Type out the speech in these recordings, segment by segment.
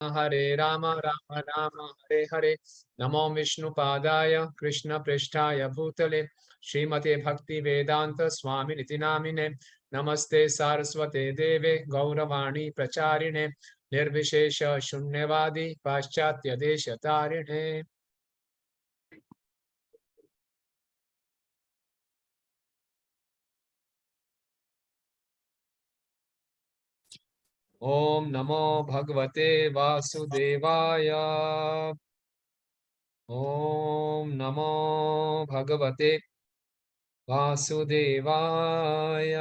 हरे राम राम राम हरे हरे। नमो विष्णुपादाय कृष्ण पृष्ठाय भूतले श्रीमते भक्ति वेदांत स्वामिनिति नामिने। नमस्ते सारस्वते देवे गौरवाणी प्रचारिणे निर्विशेष शून्यवादी पाश्चात्य देश तारिणे। ओम नमो भगवते वासुदेवाय। ओम नमो भगवते वासुदेवाय।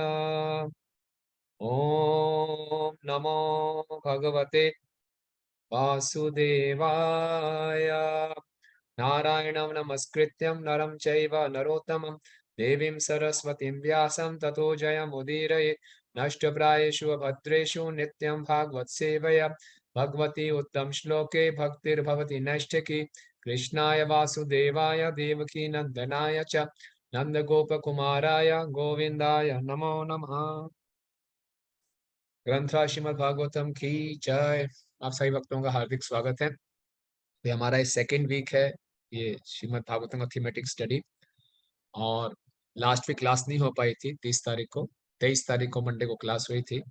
ओम नमो भगवते वासुदेवाय। नारायणं नमस्कृत्यं नरं चैव नरोत्तमं देवीं सरस्वतीं व्यासं ततो जयमुदीरयेत्। नष्टप्रायेषु भद्रेषु नित्यं भागवत सेवया भगवती उत्तम श्लोके भक्तिर्भवति नैष्ठिकी। कृष्णाय वासुदेवाय देवकी नंदनाय च नंदगोपकुमाराय गोविंदाय नमो नमः। ग्रंथ श्रीमद् भागवतम की जय। आप सभी भक्तों का हार्दिक स्वागत है। ये हमारा सेकेंड वीक है ये श्रीमद् भागवतम का थीमेटिक स्टडी। और लास्ट वीक क्लास नहीं हो पाई थी 30 तारीख को। 23 तारीख को मंडे को क्लास हुई थी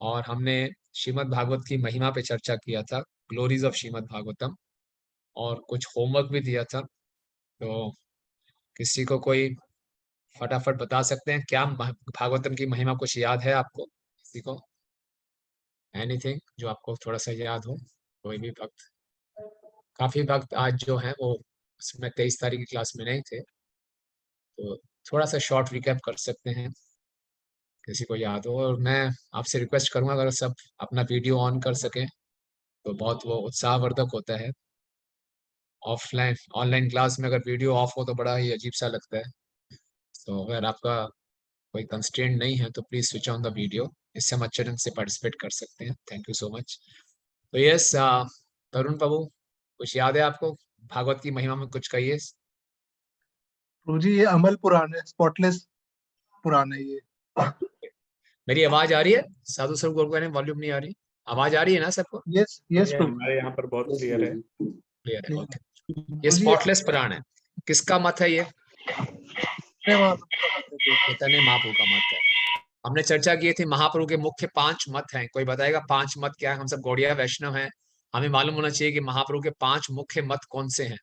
और हमने श्रीमद् भागवत की महिमा पे चर्चा किया था, ग्लोरीज ऑफ श्रीमद् भागवतम, और कुछ होमवर्क भी दिया था। तो किसी को कोई फटाफट बता सकते हैं क्या भागवतम की महिमा कुछ याद है आपको? किसी को एनीथिंग जो आपको थोड़ा सा याद हो? कोई भी भक्त? काफी भक्त आज जो है वो उसमें 23 तारीख की क्लास में नहीं थे, तो थोड़ा सा शॉर्ट रिकैप कर सकते हैं किसी को याद हो। और मैं आपसे रिक्वेस्ट करूंगा अगर सब अपना वीडियो ऑन कर सकें तो बहुत वो उत्साहवर्धक होता है। ऑफलाइन ऑनलाइन क्लास में अगर वीडियो ऑफ हो तो बड़ा ही अजीब सा लगता है। तो अगर आपका कोई कंस्ट्रेंट नहीं है तो please switch on the video, इससे हम अच्छे ढंग से पार्टिसिपेट कर सकते हैं। Thank you so much. तो यस, तरुण प्रभु, कुछ याद है आपको भागवत की महिमा में? कुछ कहिए। प्रभु जी ये अमल पुराण है, स्पॉटलेस पुराण है ये। मेरी आवाज आ रही है? साधु स्वरूप गोरखा ने वॉल्यूम नहीं आ रही, आवाज आ रही है ना सबको? यस यस प्रभु। हमारे यहाँ पर बहुत क्लियर है। क्लियर है, ओके। ये प्रभु जी स्पॉटलेस पुराण है। किसका मत है ये? चैतन्य महाप्रभु का मत है प्रभु। चैतन्य महाप्रभु का मत है। हमने चर्चा की थी महाप्रभु के मुख्य 5 मत हैं। कोई बताएगा 5 मत क्या है? हम सब गौड़िया वैष्णव हैं, हमें मालूम होना चाहिए कि महाप्रभु के 5 मुख्य मत कौन से हैं।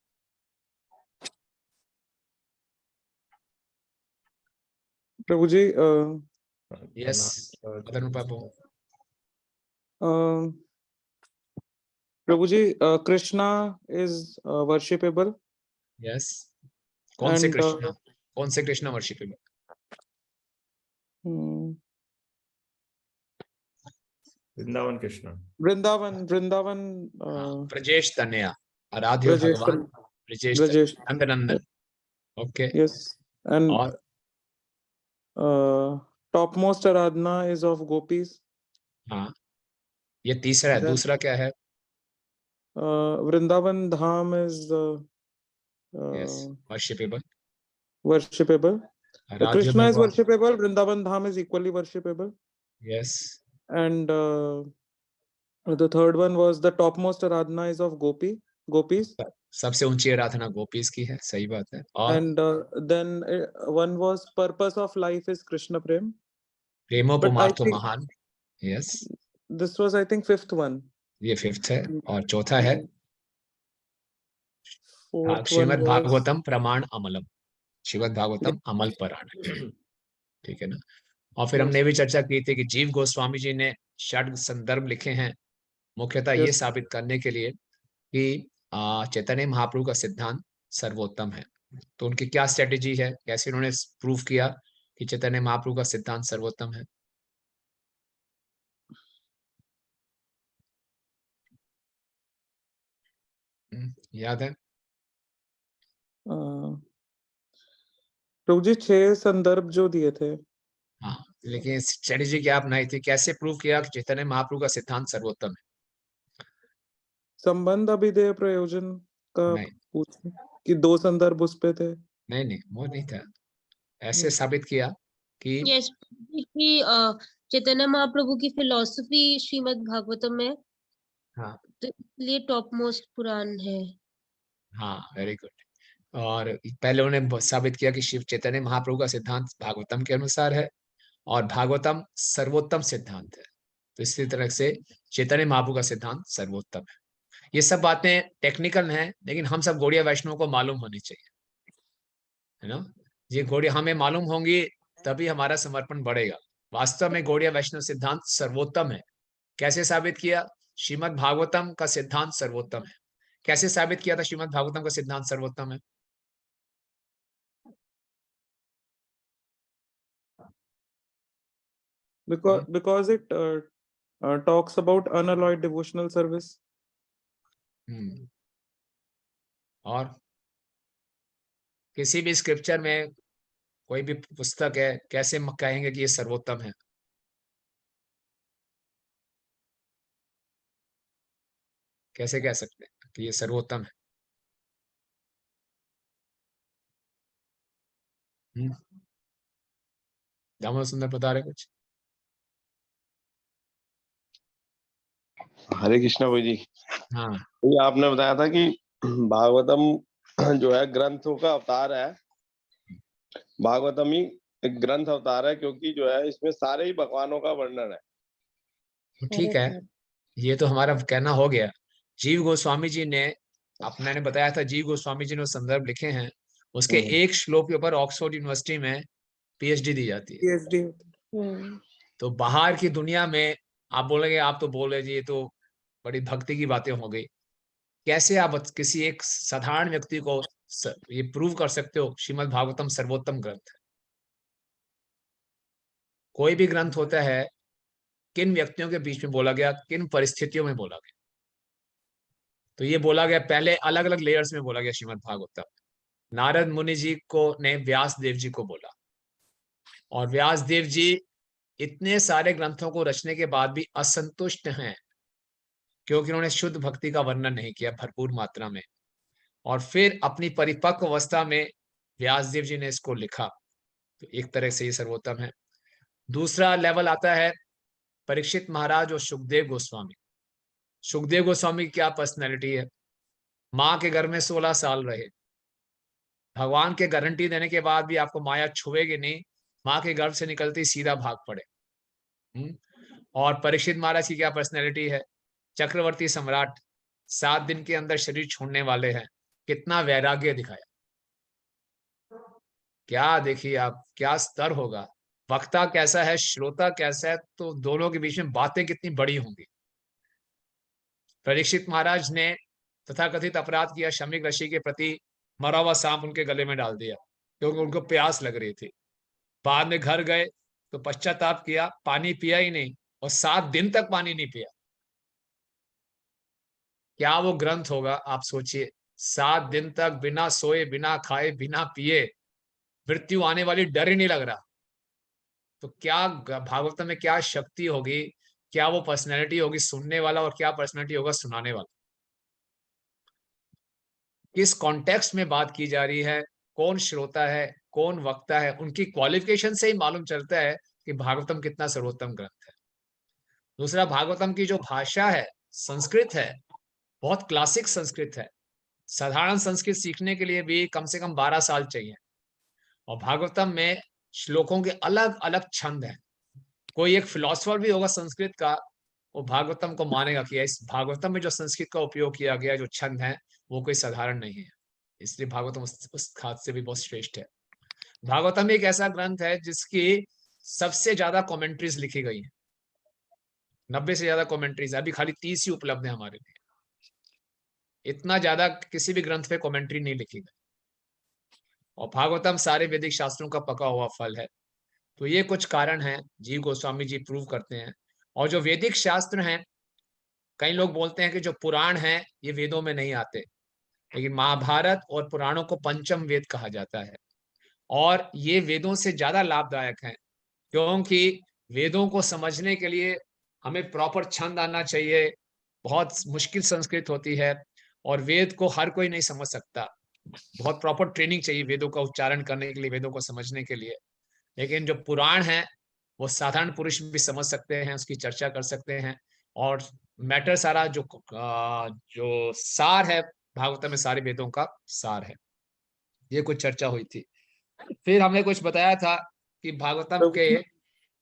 प्रभु जी यस, अदनु प्रभु। प्रभु जी कृष्णा इज वर्शिपेबल। यस, कौन से And, कृष्ण? कौन से कृष्ण वर्शिपेबल? वृंदावन कृष्ण, वृंदावन वृंदावन ब्रजेश तनया, आराध्य ब्रजेश भगवान Brajesh Brajesh Nandanandan. Okay. Yes and और टॉप मोस्ट आराधना इज ऑफ गोपीज। हाँ, ये तीसरा है। दूसरा क्या है? Vrindavan Dham is yes, worshipable. worshipable. आराध्य Krishna is भगवान। worshipable. Vrindavan Dham is equally worshipable. Yes, And the third one was the topmost aradhana is of gopis. सबसे ऊंची आराधना गोपीज की है, सही बात है। और And then one was purpose of life is Krishna Prem. प्रेमो But I पुमार्थ think महान। Yes, this was I think fifth one. ये 5th है। और चौथा है Fourth one Shrimad was Bhagavatam प्रमाण अमलम। श्रीमद् भागवतम अमल परायण, ठीक है ना? और फिर हमने भी चर्चा की थी कि जीव गोस्वामी जी ने षड संदर्भ लिखे हैं मुख्यतः ये साबित करने के लिए कि चैतन्य महाप्रभु का सिद्धांत सर्वोत्तम है। तो उनकी क्या स्ट्रेटेजी है, कैसे उन्होंने प्रूव किया कि चैतन्य महाप्रभु का सिद्धांत सर्वोत्तम है? याद है? प्रभु जी 6 संदर्भ जो दिए थे। हाँ, लेकिन स्ट्रेटेजी क्या अपनाई थी? कैसे प्रूव किया कि चैतन्य महाप्रभु का सिद्धांत सर्वोत्तम है? संबंध अभिधेय प्रयोजन का नहीं पूछे कि 2 संदर्भ उस पे थे। नहीं, वो नहीं था। ऐसे साबित किया कि यस, कि चैतन्य महाप्रभु की फिलॉसफी श्रीमद् भागवतम में। हाँ तो इसलिए टॉप मोस्ट पुराण है। हाँ, वेरी गुड। और पहले उन्होंने साबित किया कि शिव चैतन्य महाप्रभु का सिद्धांत भागवतम के अनुसार है और भागवतम सर्वोत्तम सिद्धांत है। तो इसी तरह से चैतन्य महाप्रभु का सिद्धांत सर्वोत्तम है। ये सब बातें टेक्निकल हैं, लेकिन हम सब गौड़िया वैष्णव को मालूम होनी चाहिए, है ना। ये गौड़िया हमें मालूम होंगी तभी हमारा समर्पण बढ़ेगा। वास्तव में गौड़िया वैष्णव सिद्धांत सर्वोत्तम है। कैसे साबित किया? श्रीमद् भागवतम का सिद्धांत सर्वोत्तम है। कैसे साबित किया था श्रीमद् भागवतम का सिद्धांत सर्वोत्तम है? Because it talks about unalloyed devotional service. और किसी भी स्क्रिप्चर में कोई भी पुस्तक है, कैसे कहेंगे कि ये सर्वोत्तम है? कैसे कह सकते हैं कि ये सर्वोत्तम है? दामोदर सुंदर बता रहे कुछ? हरे कृष्णा भाई जी। हाँ ये आपने बताया था कि भागवतम जो है ग्रंथों का अवतार है। भागवतम ही एक ग्रंथ अवतार है, क्योंकि जो है इसमें सारे ही भगवानों का वर्णन है। तो ठीक है, ये तो हमारा कहना हो गया। जीव गोस्वामी जी ने, आपने बताया था, जीव गोस्वामी जी ने संदर्भ लिखे हैं, उसके एक श्लोक के ऊपर ऑक्सफोर्ड यूनिवर्सिटी में पीएचडी दी जाती है। PhD. तो बाहर की दुनिया में आप बोलेंगे, आप तो बोल रहे जी ये तो बड़ी भक्ति की बातें हो गई। कैसे आप किसी एक साधारण व्यक्ति को ये प्रूव कर सकते हो श्रीमद् भागवतम सर्वोत्तम ग्रंथ है? कोई भी ग्रंथ होता है, किन व्यक्तियों के बीच में बोला गया, किन परिस्थितियों में बोला गया। तो ये बोला गया, पहले अलग अलग लेयर्स में बोला गया श्रीमद् भागवतम। नारद मुनि जी को ने व्यास देव जी को बोला, और व्यास देव जी इतने सारे ग्रंथों को रचने के बाद भी असंतुष्ट हैं, क्योंकि उन्होंने शुद्ध भक्ति का वर्णन नहीं किया भरपूर मात्रा में। और फिर अपनी परिपक्व अवस्था में व्यासदेव जी ने इसको लिखा। तो एक तरह से ये सर्वोत्तम है। दूसरा लेवल आता है परीक्षित महाराज और सुखदेव गोस्वामी। सुखदेव गोस्वामी की क्या पर्सनैलिटी है? माँ के घर में 16 साल रहे, भगवान के गारंटी देने के बाद भी आपको माया छुएगी नहीं, माँ के गर्भ से निकलती सीधा भाग पड़े। और परीक्षित महाराज की क्या पर्सनैलिटी है? चक्रवर्ती सम्राट, 7 दिन के अंदर शरीर छोड़ने वाले हैं। कितना वैराग्य दिखाया! क्या देखिए आप, क्या स्तर होगा, वक्ता कैसा है, श्रोता कैसा है, तो दोनों के बीच में बातें कितनी बड़ी होंगी। परीक्षित महाराज ने तथाकथित अपराध किया, शमीक ऋषि के प्रति मरा हुआ सांप उनके गले में डाल दिया, क्योंकि उनको प्यास लग रही थी। बाद में घर गए तो पश्चाताप किया, पानी पिया ही नहीं, और 7 दिन तक पानी नहीं पिया। क्या वो ग्रंथ होगा? आप सोचिए, 7 दिन तक बिना सोए, बिना खाए, बिना पिए, मृत्यु आने वाली डर ही नहीं लग रहा। तो क्या भागवत में क्या शक्ति होगी, क्या वो पर्सनैलिटी होगी सुनने वाला, और क्या पर्सनैलिटी होगा सुनाने वाला। किस कॉन्टेक्स्ट में बात की जा रही है, कौन श्रोता है, कौन वक्ता है, उनकी क्वालिफिकेशन से ही मालूम चलता है कि भागवतम कितना सर्वोत्तम ग्रंथ है। दूसरा, भागवतम की जो भाषा है, संस्कृत है, बहुत क्लासिक संस्कृत है। साधारण संस्कृत सीखने के लिए भी कम से कम 12 साल चाहिए। और भागवतम में श्लोकों के अलग अलग छंद हैं। कोई एक फिलोसफर भी होगा संस्कृत का, वो भागवतम को मानेगा कि इस भागवतम में जो संस्कृत का उपयोग किया गया, जो छंद है, वो कोई साधारण नहीं है। इसलिए भागवतम उस खात से भी बहुत श्रेष्ठ है। भागवतम एक ऐसा ग्रंथ है जिसकी सबसे ज्यादा कमेंट्रीज लिखी गई है, 90 से ज्यादा कमेंट्रीज। अभी खाली 30 ही उपलब्ध है हमारे लिए। इतना ज्यादा किसी भी ग्रंथ पे कमेंट्री नहीं लिखी गई। और भागवतम सारे वैदिक शास्त्रों का पका हुआ फल है। तो ये कुछ कारण हैं, जीव गोस्वामी जी प्रूव करते हैं। और जो वैदिक शास्त्र हैं, कई लोग बोलते हैं कि जो पुराण हैं ये वेदों में नहीं आते, लेकिन महाभारत और पुराणों को पंचम वेद कहा जाता है। और ये वेदों से ज्यादा लाभदायक हैं, क्योंकि वेदों को समझने के लिए हमें प्रॉपर छंद आना चाहिए। बहुत मुश्किल संस्कृत होती है, और वेद को हर कोई नहीं समझ सकता। बहुत प्रॉपर ट्रेनिंग चाहिए वेदों का उच्चारण करने के लिए, वेदों को समझने के लिए। लेकिन जो पुराण है वो साधारण पुरुष भी समझ सकते हैं, उसकी चर्चा कर सकते हैं। और मैटर सारा जो सार है भागवतम में, सारे वेदों का सार है। ये कुछ चर्चा हुई थी। फिर हमने कुछ बताया था कि भागवतम के,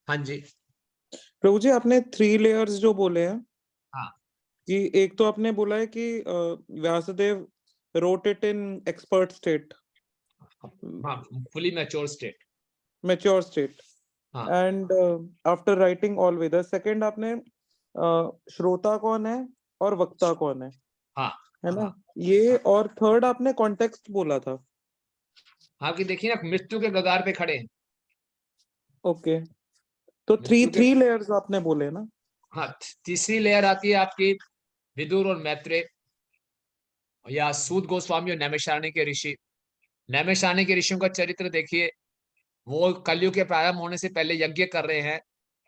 हाँ जी, प्रभु जी आपने 3 लेयर्स जो बोले हैं, हाँ कि एक तो आपने बोला है कि Vyasadev wrote it in expert state, हाँ, fully mature state, mature state, हाँ and after writing all Vedas. Second आपने श्रोता कौन है और वक्ता कौन है हाँ है ना, ये, और थर्ड आपने कॉन्टेक्स्ट बोला था। हाँ, कि देखिए ना, मृत्यु के कगार पे खड़े हैं। ओके, तो मृत्यु के, 3 लेयर्स आपने बोले ना। हाँ, तीसरी लेयर आती है आपकी विदुर और मैत्रेय, या सूत गोस्वामी और नैमिषारण्य के ऋषि। नैमिषारण्य के ऋषियों का चरित्र देखिए, वो कलयुग के प्रारंभ होने से पहले यज्ञ कर रहे हैं।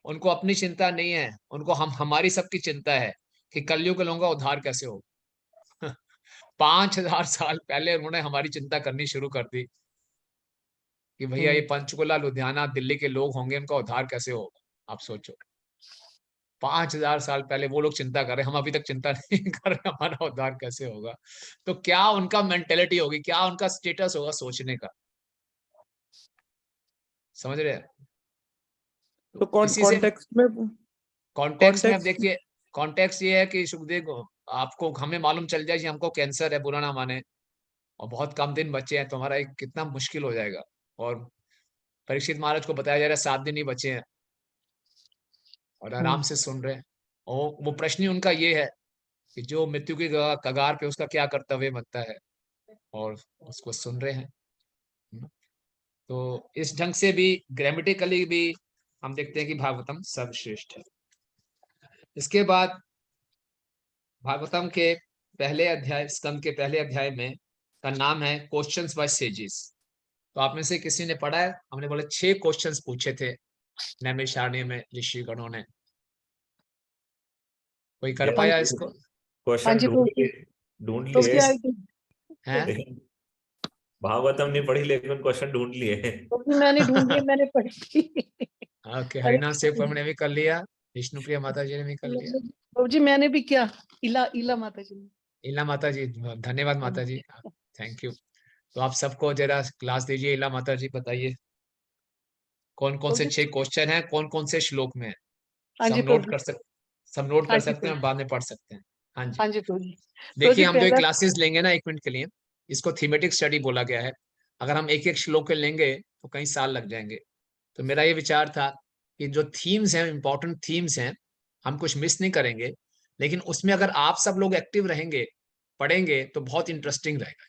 उनको अपनी चिंता नहीं है, उनको हमारी सबकी चिंता है कि कलयुग के लोगों का उद्धार कैसे हो। 5000 साल पहले उन्होंने हमारी चिंता करनी शुरू कर दी कि भैया ये पंचकुला, लुधियाना, दिल्ली के लोग होंगे, उनका उद्धार कैसे होगा। आप सोचो, 5000 साल पहले वो लोग चिंता कर रहे हैं, हम अभी तक चिंता नहीं कर रहे हमारा उद्धार कैसे होगा। तो क्या उनका मेंटेलिटी होगी, क्या उनका स्टेटस होगा सोचने का, समझ रहे हैं? तो इसी से कॉन्टेक्स्ट में कॉन्टेक्स्ट में अब context- देखिए, कॉन्टेक्स्ट ये है कि सुखदेव को, आपको हमें मालूम चल जाए कि हमको कैंसर है, बुरा ना माने, और बहुत कम दिन बचे हैं, तो हमारा एक कितना मुश्किल हो जाएगा। और परीक्षित महाराज को बताया जा रहा है 7 दिन ही बचे हैं, और आराम से सुन रहे हैं। और वो प्रश्न ही उनका ये है कि जो मृत्यु की कगार पे, उसका क्या कर्तव्य बनता है, और उसको सुन रहे हैं। तो इस ढंग से भी, ग्रामेटिकली भी हम देखते हैं कि भागवतम सर्वश्रेष्ठ है। इसके बाद भागवतम के पहले अध्याय, स्कंद के पहले अध्याय में का नाम है क्वेश्चंस बाय सेजेस। तो आप में से किसी ने पढ़ा है? हमने बोले 6 क्वेश्चंस पूछे थे नैमिषारण्य में ऋषिगणों ने। कोई कर पाया इसको? हाँ क्वेश्चन जी, ढूंढ तो लिए क्या है हैं? लेकिन भागवतम नहीं पढ़ी, लेकिन क्वेश्चन ढूंढ लिए। तो मैंने ढूंढ लिया, मैंने पढ़ी। ओके, अरे हरिनाम सेव ने भी कर लिया, विष्णुप्रिया माता जी ने भी कर लिया, प्रभु जी मैंने भी किया, इला माता जी ने। इला माता जी, धन्यवाद माता जी, थैंक यू। तो आप सबको जरा क्लास दीजिए। इला माता जी बताइए कौन कौन से 6 क्वेश्चन हैं, कौन कौन से श्लोक में है। हाँ सब जी नोट प्रभु, कर सकते, सब नोट हाँ कर जी सकते हैं और बाद में पढ़ सकते हैं। हाँ जी, हाँ जी प्रभु जी। देखिए हम जो पहला क्लासेस लेंगे ना, 1 मिनट के लिए, इसको थीमेटिक स्टडी बोला गया है। अगर हम एक एक श्लोक के लेंगे तो कई साल लग जाएंगे। तो मेरा ये विचार था कि जो थीम्स हैं, इंपॉर्टेंट थीम्स हैं, हम कुछ मिस नहीं करेंगे, लेकिन उसमें अगर आप सब लोग एक्टिव रहेंगे, पढ़ेंगे, तो बहुत इंटरेस्टिंग रहेगा,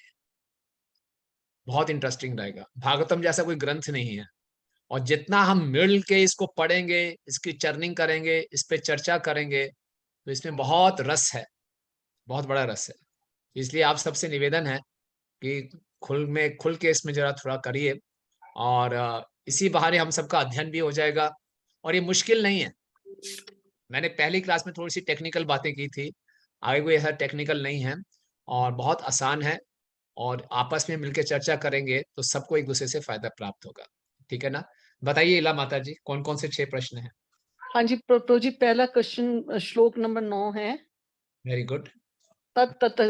बहुत इंटरेस्टिंग रहेगा। भागवतम जैसा कोई ग्रंथ नहीं है, और जितना हम मिल के इसको पढ़ेंगे, इसकी चर्निंग करेंगे, इस पे चर्चा करेंगे, तो इसमें बहुत रस है, बहुत बड़ा रस है। इसलिए आप सबसे निवेदन है कि खुल के इसमें जरा थोड़ा करिए, और इसी बहाने हम सबका अध्ययन भी हो जाएगा। और ये मुश्किल नहीं है। मैंने पहली क्लास में थोड़ी सी टेक्निकल बातें की थी, आगे कोई ऐसा टेक्निकल नहीं है, और बहुत आसान है। और आपस में मिलकर चर्चा करेंगे तो सबको एक दूसरे से फायदा प्राप्त होगा। ठीक है ना? बताइए इला माता जी, कौन कौन से 6 प्रश्न हैं? हाँ जी प्रभु जी, पहला क्वेश्चन श्लोक नंबर 9 है, वेरी गुड। तत्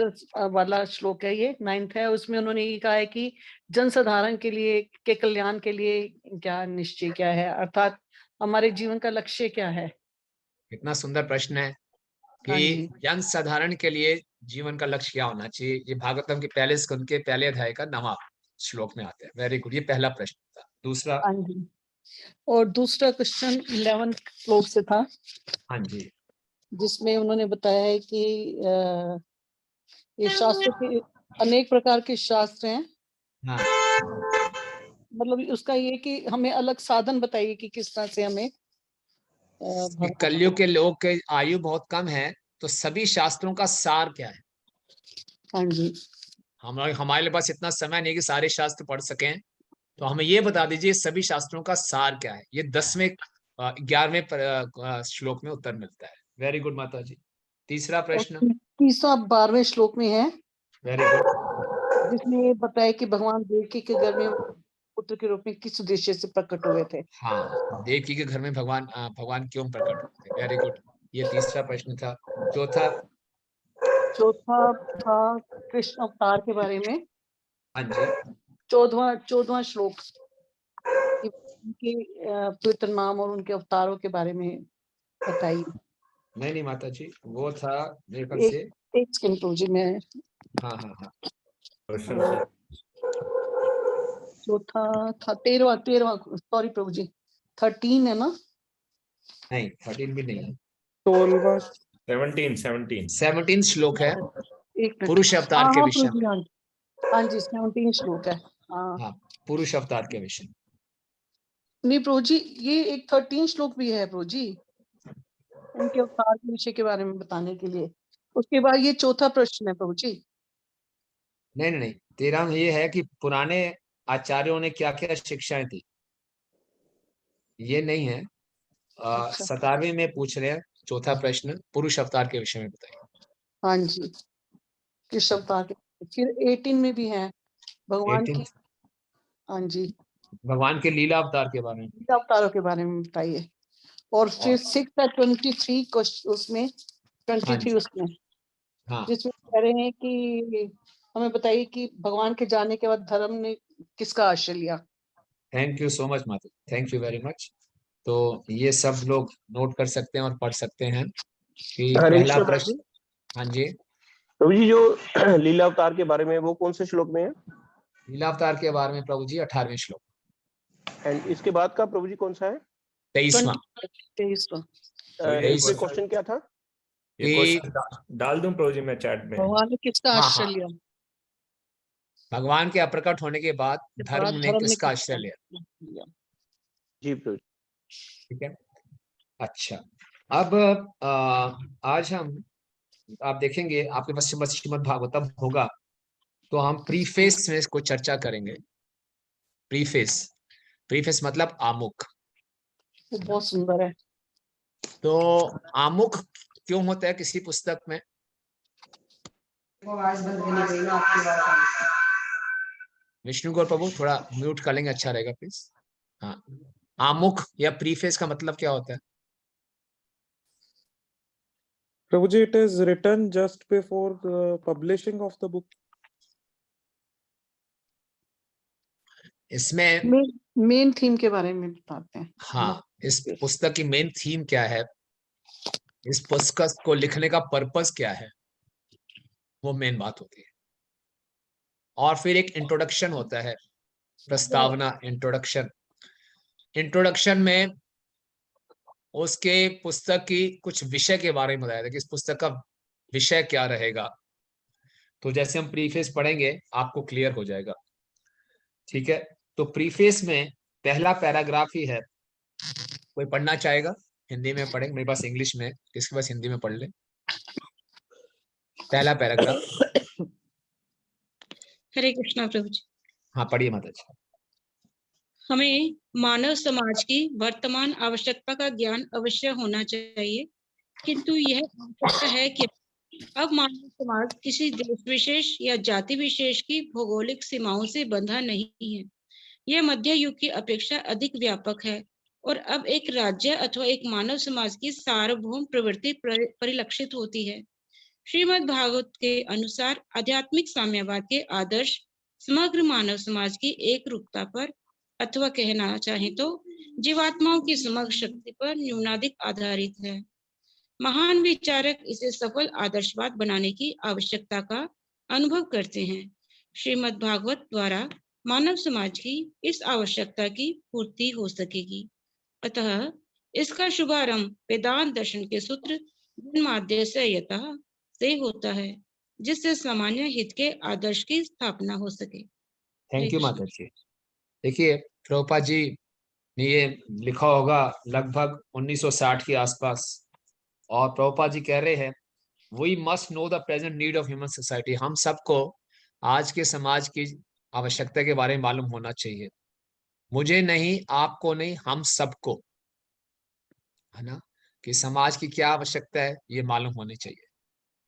वाला श्लोक है, ये 9th है। उसमें उन्होंने ये कहा है कि जनसाधारण के लिए, के कल्याण के लिए क्या निश्चय क्या है, अर्थात हमारे जीवन का लक्ष्य क्या है। कितना सुंदर प्रश्न है हाँ कि जी, जन साधारण के लिए जीवन का लक्ष्य क्या होना चाहिए। ये भागवतम के पहले स्कंद के पहले अध्याय का 9वां श्लोक में आता है। वेरी गुड, ये पहला प्रश्न था। दूसरा? हाँ जी। और दूसरा क्वेश्चन 11th श्लोक से था, हाँ जी, जिसमें उन्होंने बताया है कि ये शास्त्र के अनेक प्रकार के शास्त्र हैं, हाँ, मतलब उसका ये कि हमें अलग साधन बताइए कि किस तरह से हमें कि भगवान। कलयुग के लोग के आयु बहुत कम है, तो सभी शास्त्रों का सार क्या है। हाँ जी, हमारे पास इतना समय नहीं कि सारे शास्त्र पढ़ सकें, तो हमें ये बता दीजिए सभी शास्त्रों का सार क्या है। ये 10वें 11वें श्लोक में उत्तर मिलता है। वेरी गुड माता जी। तीसरा और प्रश्न? तीसरा 12वें श्लोक में है, वेरी गुड। जिसमें ये बताया कि भगवान देवकी के घर में पुत्र के रूप में किस उद्देश्य से प्रकट हुए थे। हाँ, देवकी के घर में भगवान क्यों प्रकट होते हैं। Very good. ये तीसरा प्रश्न था। चौथा, चौथा था कृष्ण अवतार के बारे में, हाँ जी, 14वां श्लोक कि उनके पवित्र नाम और उनके अवतारों के बारे में बताइए। नहीं माता जी, वो था मेरे ख्याल से, एक सेकंड प्रभु जी, मैं हाँ हाँ हाँ, क्वेश्चन चौथा था 13वां सॉरी प्रभु जी, 13 है ना? नहीं 13 भी नहीं है, 12वां 17 17 श्लोक है, एक मिनट। पुरुष अवतार हाँ के हाँ विषय प्रभु जी, में। हाँ जी 17 श्लोक है। हाँ हाँ, पुरुष अवतार के विषय में। नहीं प्रभु जी, ये एक 13 श्लोक भी है प्रभु जी, उनके अवतार के विषय के बारे में बताने के लिए। उसके बाद ये चौथा प्रश्न है प्रभु जी। नहीं, 13 में ये है कि पुराने आचार्यों ने क्या क्या शिक्षाएं दी, ये नहीं है। अच्छा 17वें में पूछ रहे हैं, चौथा प्रश्न पुरुष अवतार के विषय में बताइए। हाँ जी, कृष्ण अवतार के। फिर 18 में भी है भगवान 18 की, हाँ जी, भगवान के लीला अवतार के बारे में। लीला अवतारों के बारे में बताइए। और फिर 6 है 23 क्वेश्चन उसमें, हाँ 23 जी, उसमें, हाँ, जिसमें कह रहे हैं कि हमें बताइए कि भगवान के जाने के बाद धर्म ने किसका आश्रय लिया। थैंक यू सो मच माता, थैंक यू वेरी मच। तो ये सब लोग नोट कर सकते हैं और पढ़ सकते हैं कि हरे पहला कृष्ण प्रभु प्रश्न, जी। हाँ जी, प्रभु जी जो लीला अवतार के बारे में वो कौन से श्लोक में है? लीला अवतार के बारे में प्रभु जी 18वें श्लोक, एंड इसके बाद का प्रभु जी कौन सा है? 23वां। 23वां। तो ये इसमें क्वेश्चन क्या था? ये कि क्वेश्चन डाल दूं प्रभु जी मैं चैट में? भगवान ने किसका हाँ आश्रय हाँ, लिया? भगवान के अप्रकट होने के बाद के धर्म बाद ने धर्म ने किसका किसका आश्रय लिया, लिया? जी प्रभु जी। ठीक है। अच्छा, अब आज हम, आप देखेंगे आपके पास श्रीमद् भागवतम होगा, तो हम प्रीफेस में इसको चर्चा करेंगे। प्रीफेस, प्रीफेस मतलब आमुख। वो बहुत सुंदर है। तो आमुख क्यों होता है किसी पुस्तक में? विष्णु गौर प्रभु थोड़ा म्यूट कर लेंगे, अच्छा रहेगा प्लीज। हाँ, आमुख या प्रीफेस का मतलब क्या होता है? Prabhuji, it is written just before the publishing of the book. इसमें मेन थीम के बारे में बताते हैं। हाँ, इस पुस्तक की मेन थीम क्या है, इस पुस्तक को लिखने का पर्पस क्या है, वो मेन बात होती है। और फिर एक इंट्रोडक्शन होता है, प्रस्तावना, इंट्रोडक्शन। इंट्रोडक्शन में उसके पुस्तक की कुछ विषय के बारे में बताया था कि इस पुस्तक का विषय क्या रहेगा। तो जैसे हम प्रीफेस पढ़ेंगे आपको क्लियर हो जाएगा, ठीक है। तो प्रीफेस में पहला पैराग्राफ ही है, कोई पढ़ना चाहेगा? हिंदी में पढ़ेंगे, मेरे पास इंग्लिश में, किसके पास हिंदी में पढ़ ले। पहला पैराग्राफ, हरे कृष्णा प्रभु जी। हाँ पढ़िए माता जी। हमें मानव समाज की वर्तमान आवश्यकता का ज्ञान अवश्य होना चाहिए, किंतु यह आवश्यकता है कि अब मानव समाज किसी देश विशेष या जाति विशेष की भौगोलिक सीमाओं से बंधा नहीं है। यह मध्य युग की अपेक्षा अधिक व्यापक है और अब एक राज्य अथवा एक मानव समाज की सार्वभौम प्रवृत्ति परिलक्षित होती है। श्रीमद् भागवत के अनुसार आध्यात्मिक साम्यवाद के आदर्श समग्र मानव समाज की एक रूपता पर अथवा कहना चाहें तो जीवात्माओं की समग्र शक्ति पर न्यूनाधिक आधारित है। महान विचारक इसे सफल आदर्शवाद बनाने की आवश्यकता का अनुभव करते हैं। श्रीमद् भागवत द्वारा मानव समाज की इस आवश्यकता की पूर्ति हो सकेगी। अतः इसका शुभारंभ वेदांत दर्शन के सूत्र माध्य से यतः से होता है, जिससे सामान्य हित के आदर्श की स्थापना हो सके। थैंक यू माता जी। देखिए, प्रभुपाद जी ने ये लिखा होगा लगभग 1960 के आसपास, और प्रभुपाद जी कह रहे हैं we must know the present need of human society. हम सबको आज के समाज की आवश्यकता के बारे में मालूम होना चाहिए। मुझे नहीं, आपको नहीं, हम सबको, है ना, कि समाज की क्या आवश्यकता है ये मालूम होनी चाहिए।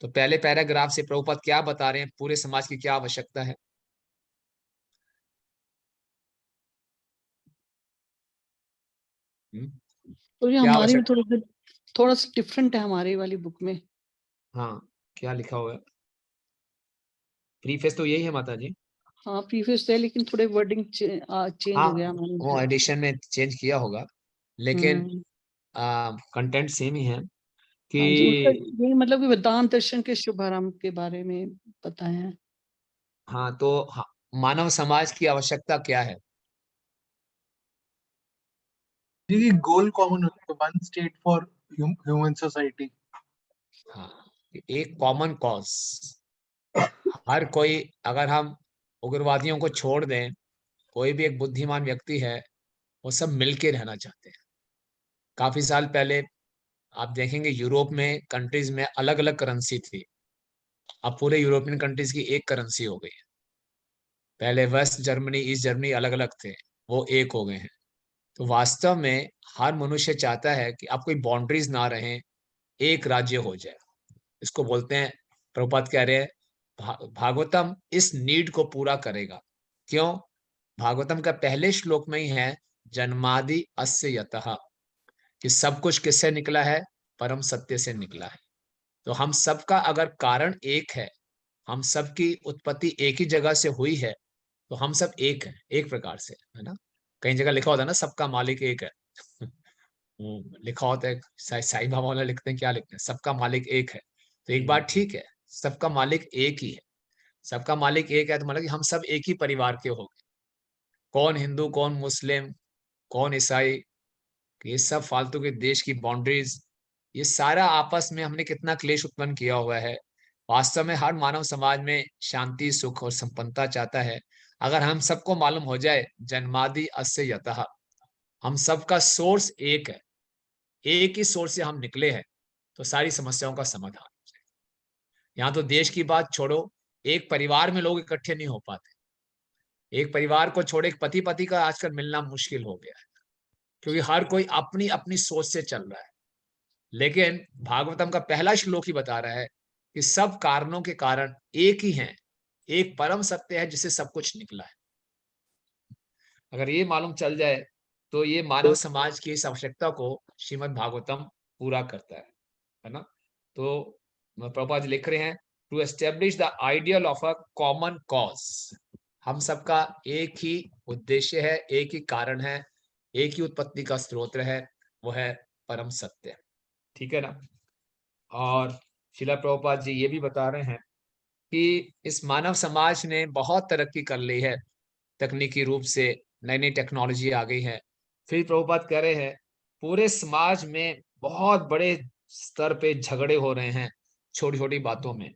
तो पहले पैराग्राफ से प्रभुपाद क्या बता रहे हैं, पूरे समाज की क्या आवश्यकता है? तो ये क्या हमारी भी आवश्यकता? थोड़ी थोड़ा सा डिफरेंट है हमारी वाली बुक में। हाँ, क्या लिखा हुआ है? प्रीफेस तो यही है माता जी। हाँ, प्रीफेस है लेकिन थोड़े वर्डिंग चेंज हाँ, हो गया हमारे वो एडिशन में चेंज किया होगा, लेकिन कंटेंट सेम ही है हाँ जी, उसका कि यही मतलब कि वेदांत दर्शन के शुभारंभ के बारे में बताया है। हाँ, तो हाँ, मानव समाज की आवश्यकता क्या है? जी गोल कॉमन होता है, one state for human society. हाँ, एक कॉमन कॉज। हर कोई, अगर हम उग्रवादियों को छोड़ दें, कोई भी एक बुद्धिमान व्यक्ति है, वो सब मिलके रहना चाहते हैं। काफी साल पहले आप देखेंगे यूरोप में कंट्रीज में अलग अलग करेंसी थी, अब पूरे यूरोपियन कंट्रीज की एक करेंसी हो गई है। पहले वेस्ट जर्मनी, ईस्ट जर्मनी अलग अलग थे, वो एक हो गए हैं। तो वास्तव में हर मनुष्य चाहता है कि अब कोई बाउंड्रीज ना रहें, एक राज्य हो जाए। इसको बोलते हैं, प्रभुपाद कह रहे हैं, भागवतम इस नीड को पूरा करेगा। क्यों? भागवतम का पहले श्लोक में ही है, जन्मादि अस्य यतः, कि सब कुछ किससे निकला है? परम सत्य से निकला है। तो हम सबका अगर कारण एक है, हम सबकी उत्पत्ति एक ही जगह से हुई है, तो हम सब एक है, एक प्रकार से, है ना? कई जगह लिखा होता है ना, सबका मालिक एक है। लिखा होता है, साईं बाबा वाला लिखते हैं, क्या लिखते हैं? सबका मालिक एक है। तो एक बात ठीक है, सबका मालिक एक ही है। सबका मालिक एक है तो मतलब कि हम सब एक ही परिवार के हो गए। कौन हिंदू, कौन मुस्लिम, कौन ईसाई, ये सब फालतू के देश की बाउंड्रीज, ये सारा आपस में हमने कितना क्लेश उत्पन्न किया हुआ है। वास्तव में हर मानव समाज में शांति, सुख और संपन्नता चाहता है। अगर हम सबको मालूम हो जाए, जन्मादि अस्य यतः, हम सबका सोर्स एक है, एक ही सोर्स से हम निकले हैं, तो सारी समस्याओं का समाधान हो जाए। यहाँ तो देश की बात छोड़ो, एक परिवार में लोग इकट्ठे नहीं हो पाते। एक परिवार को छोड़े, एक पति पति का आजकल मिलना मुश्किल हो गया है, क्योंकि हर कोई अपनी अपनी सोच से चल रहा है। लेकिन भागवतम का पहला श्लोक ही बता रहा है कि सब कारणों के कारण एक ही हैं, एक परम सत्य है जिससे सब कुछ निकला है। अगर ये मालूम चल जाए, तो ये मानव समाज की इस आवश्यकता को श्रीमद् भागवतम पूरा करता है ना? तो प्रभुपाद जी लिख रहे हैं, to establish the ideal of a common cause. हम सबका एक ही उद्देश्य है, एक ही कारण है, एक ही उत्पत्ति का स्रोत है, वो है परम सत्य। ठीक है ना? और शिला प्रभुपाद जी ये भी बता रहे हैं कि इस मानव समाज ने बहुत तरक्की कर ली है, तकनीकी रूप से नई नई टेक्नोलॉजी आ गई है। फिर प्रभुपाद कह रहे हैं, पूरे समाज में बहुत बड़े स्तर पे झगड़े हो रहे हैं छोटी छोटी बातों में।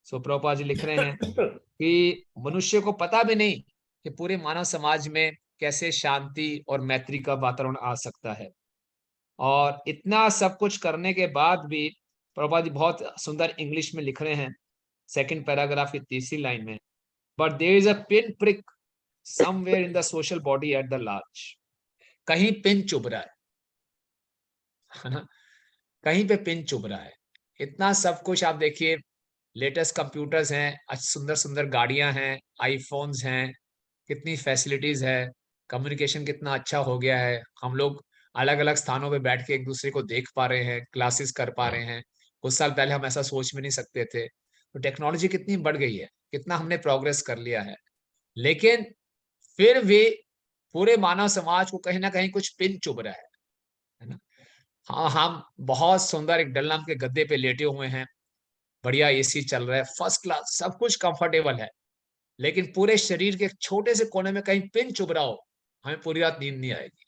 सो प्रभुपाद जी लिख रहे हैं कि मनुष्य को पता भी नहीं कि पूरे मानव समाज में कैसे शांति और मैत्री का वातावरण आ सकता है। और इतना सब कुछ करने के बाद भी प्रभुपाद जी बहुत सुंदर इंग्लिश में लिख रहे हैं, सेकंड पैराग्राफ की तीसरी लाइन में, but there is a pin prick somewhere in the social body at the large. कहीं पिन चुभ रहा है ना? कहीं पे पिन चुभ रहा है। इतना सब कुछ आप देखिए, लेटेस्ट कंप्यूटर्स हैं, सुंदर सुंदर गाड़ियां हैं, आईफोन्स हैं, कितनी फैसिलिटीज है, कम्युनिकेशन कितना अच्छा हो गया है। हम लोग अलग अलग स्थानों पे बैठ के एक दूसरे को देख पा रहे हैं, क्लासेस कर पा रहे हैं। कुछ साल पहले हम ऐसा सोच भी नहीं सकते थे। तो टेक्नोलॉजी कितनी बढ़ गई है, कितना हमने प्रोग्रेस कर लिया है। लेकिन फिर भी पूरे मानव समाज को कहीं ना कहीं कुछ पिन चुभ रहा है ना? हाँ, हम बहुत सुंदर एक डल नाम के गद्दे पे लेटे हुए हैं, बढ़िया एसी चल रहा है, फर्स्ट क्लास, सब कुछ कंफर्टेबल है, लेकिन पूरे शरीर के एक छोटे से कोने में कहीं पिन चुभ रहा हो, हमें पूरी रात नींद नहीं आएगी।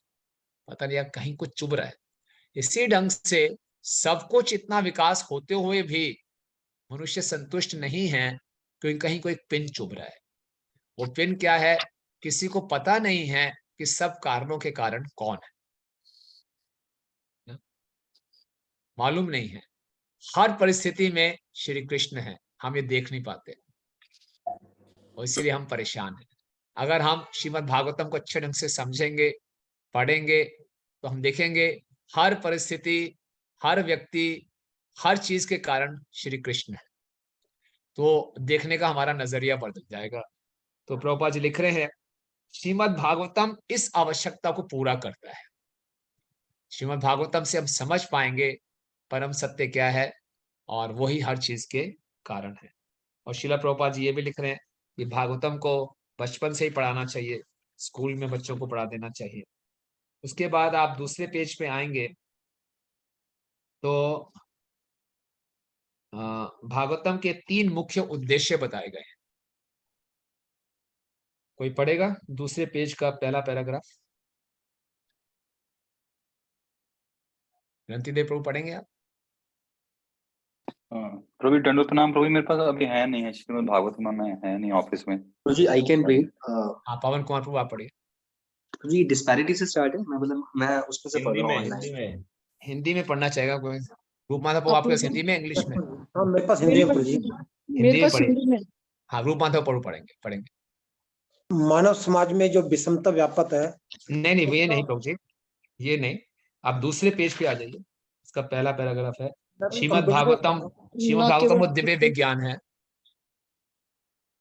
पता नहीं यार, कहीं कुछ चुभ रहा है। इसी ढंग से सब कुछ इतना विकास होते हुए भी मनुष्य संतुष्ट नहीं है, क्योंकि कहीं कोई पिन चुभ रहा है। वो पिन क्या है? किसी को पता नहीं है कि सब कारणों के कारण कौन है, मालूम नहीं है। हर परिस्थिति में श्री कृष्ण है, हम ये देख नहीं पाते और इसीलिए हम परेशान हैं। अगर हम श्रीमद् भागवतम को अच्छे ढंग से समझेंगे, पढ़ेंगे, तो हम देखेंगे हर परिस्थिति, हर व्यक्ति, हर चीज के कारण श्री कृष्ण है। तो देखने का हमारा नजरिया बदल जाएगा। तो प्रभुपाद जी लिख रहे हैं, श्रीमद् भागवतम इस आवश्यकता को पूरा करता है। श्रीमद् भागवतम से हम समझ पाएंगे परम सत्य क्या है, और वही हर चीज के कारण है। और श्रीला प्रभुपाद जी ये भी लिख रहे हैं कि भागवतम को बचपन से ही पढ़ाना चाहिए, स्कूल में बच्चों को पढ़ा देना चाहिए। उसके बाद आप दूसरे पेज पे आएंगे तो भागवतम के 3 मुख्य उद्देश्य बताए गए हैं। कोई पढ़ेगा दूसरे पेज का पहला पैराग्राफ? ग्रंथिदेव प्रभु पढ़ेंगे आप? प्रभु दंडोत प्रणाम प्रभु, मेरे पास अभी है नहीं है, श्रीमद् भागवतम में है नहीं ऑफिस में। प्रभु जी आई कैन रीड। हाँ, पवन कुमार प्रभु आप पढ़िए। प्रभु जी डिस्पैरिटी से स्टार्ट है, मैं उसमें से पढ़ हिंदी रहा हूँ में, ऑनलाइन। हिंदी में। हिंदी में पढ़ना चाहेगा कोई? रूपमाधव प्रभु आपके पास हिंदी में, इंग्लिश में? हाँ मेरे पास हिंदी में प्रभु जी। हिंदी मेरे में पास पढ़िए। हिंदी में। हाँ, रूपमाधव प्रभु पढ़ेंगे। मानव समाज में जो विषमता व्यापत है। नहीं ये नहीं प्रभु जी, ये नहीं। आप दूसरे पेज पे आ जाइए, इसका पहला पैराग्राफ है श्रीमद् भागवतम। श्रीमद् भागवतम वो दिव्य विज्ञान है।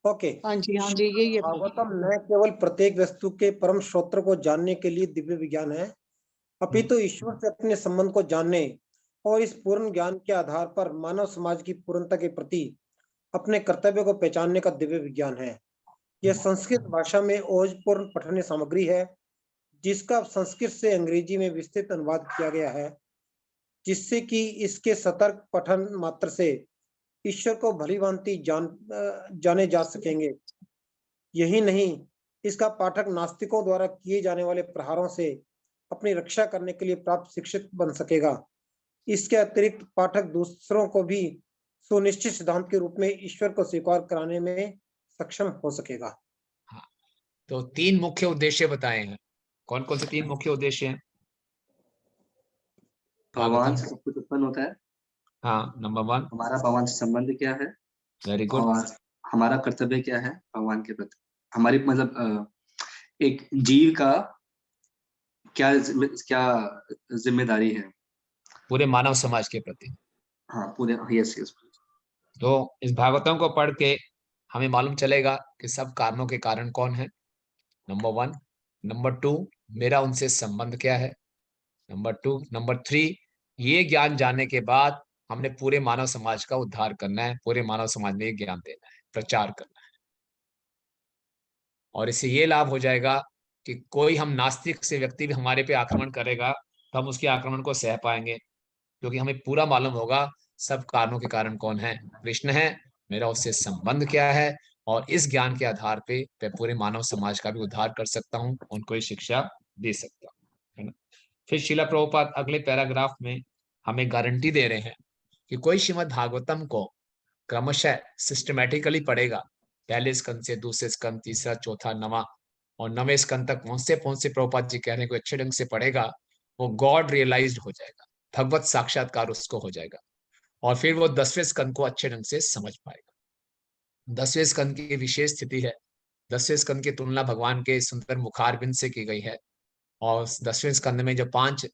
ओके हाँ जी यही है। भागवतम न केवल प्रत्येक वस्तु के परम स्रोत को जानने के लिए दिव्य विज्ञान है, अपितु ईश्वर से अपने संबंध को जानने और इस पूर्ण ज्ञान के आधार पर मानव समाज की पूर्णता के प्रति अपने कर्तव्य को पहचानने का दिव्य विज्ञान है। यह संस्कृत भाषा में ओजपूर्ण पठनीय सामग्री है, जिसका संस्कृत से अंग्रेजी में विस्तृत अनुवाद किया गया है, जिससे कि इसके सतर्क पठन मात्र से ईश्वर को भलीभांति जाने जा सकेंगे। यही नहीं, इसका पाठक नास्तिकों द्वारा किए जाने वाले प्रहारों से अपनी रक्षा करने के लिए प्राप्त शिक्षित बन सकेगा। इसके अतिरिक्त पाठक दूसरों को भी सुनिश्चित सिद्धांत के रूप में ईश्वर को स्वीकार कराने में सक्षम हो सकेगा। हाँ, तो 3 मुख्य उद्देश्य बताए हैं। कौन कौन से 3 मुख्य उद्देश्य हैं? भगवान से सब कुछ उत्पन्न होता है। हाँ, नंबर 1 हमारा भगवान से संबंध क्या है। Very good. और हमारा कर्तव्य क्या है भगवान के प्रति, हमारी एक जीव का क्या जिम्मेदारी है पूरे मानव समाज के प्रति। हाँ पूरे यस। तो इस भागवतम को पढ़ के हमें मालूम चलेगा कि सब कारणों के कारण कौन है, नंबर 1। नंबर 2, मेरा उनसे संबंध क्या है, नंबर 2। नंबर 3, ये ज्ञान जानने के बाद हमने पूरे मानव समाज का उद्धार करना है, पूरे मानव समाज में ये ज्ञान देना है, प्रचार करना है। और इससे ये लाभ हो जाएगा कि कोई हम नास्तिक से व्यक्ति भी हमारे पे आक्रमण करेगा तो हम उसके आक्रमण को सह पाएंगे, क्योंकि हमें पूरा मालूम होगा सब कारणों के कारण कौन है, कृष्ण है, मेरा उससे संबंध क्या है, और इस ज्ञान के आधार पे मैं पूरे मानव समाज का भी उद्धार कर सकता हूँ, उनको ये शिक्षा दे सकता हूँ, है ना। फिर श्रीला प्रभुपाद अगले पैराग्राफ में हमें गारंटी दे रहे हैं कि कोई श्रीमद् भागवतम को क्रमशः सिस्टमेटिकली पढ़ेगा, पहले स्कंद से दूसरे स्कंद, तीसरा, चौथा, नवा और 9वें स्कंद तक पहुंचते प्रभुपाद जी कह रहे हैं को अच्छे ढंग से पढ़ेगा, वो गॉड रियलाइज्ड हो जाएगा, भगवत साक्षात्कार उसको हो जाएगा, और फिर वो 10वें स्कंद को अच्छे ढंग से समझ पाएगा। 10वें स्कंद की विशेष स्थिति है, 10वें स्कंद की तुलना भगवान के सुंदर मुखारबिंद से की गई है, और 10वें स्कंद में जो 5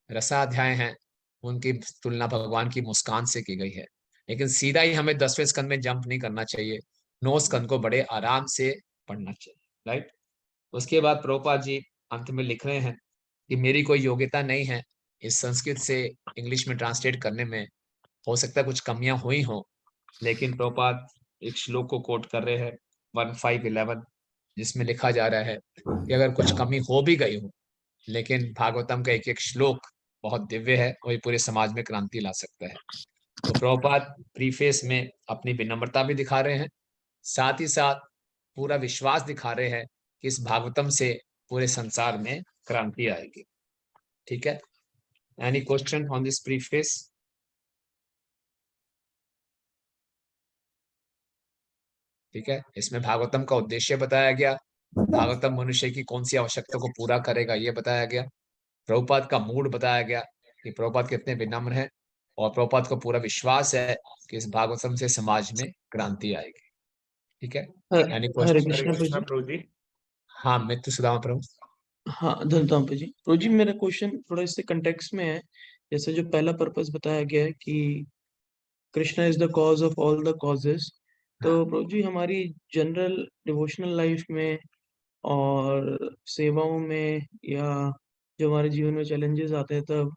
रसाध्याय हैं उनकी तुलना भगवान की मुस्कान से की गई है। लेकिन सीधा ही हमें 10वें स्कंद में जंप नहीं करना चाहिए, 9 स्कंद को बड़े आराम से पढ़ना चाहिए, राइट। उसके बाद प्रभुपाद जी अंत में लिख रहे हैं कि मेरी कोई योग्यता नहीं है इस संस्कृत से इंग्लिश में ट्रांसलेट करने में, हो सकता है कुछ कमियां हुई हो, लेकिन प्रभुपाद एक श्लोक को कोट कर रहे हैं 1511, जिसमें लिखा जा रहा है कि अगर कुछ कमी हो भी गई हो, लेकिन भागवतम का एक एक श्लोक बहुत दिव्य है, वही पूरे समाज में क्रांति ला सकता है। तो प्रभुपाद प्रीफेस में अपनी विनम्रता भी दिखा रहे हैं, साथ ही साथ पूरा विश्वास दिखा रहे हैं कि इस भागवतम से पूरे संसार में क्रांति आएगी। ठीक है, any question on this preface? ठीक है, इसमें भागवतम का उद्देश्य बताया गया, भागवतम मनुष्य की कौन सी आवश्यकता को पूरा करेगा ये बताया गया, प्रभुपाद का मूड बताया गया कि प्रभुपाद कितने विनम्र हैं, और प्रभुपाद को पूरा विश्वास है कि इस भागवतम से समाज में क्रांति आएगी। ठीक है, एनी हरे क्वेश्चन? कृष्णा प्रभु जी। हाँ, मित्र सुदामा प्रभु। हाँ, धन्यवाद प्रभु जी। प्रभु जी मेरा क्वेश्चन थोड़ा इससे कंटेक्स्ट में है, जैसे जो पहला पर्पस बताया गया है कि Krishna is the cause of all the causes, तो प्रभु जी हमारी जनरल डिवोशनल लाइफ में और सेवाओं में, या जो हमारे जीवन में चैलेंजेस आते हैं, तब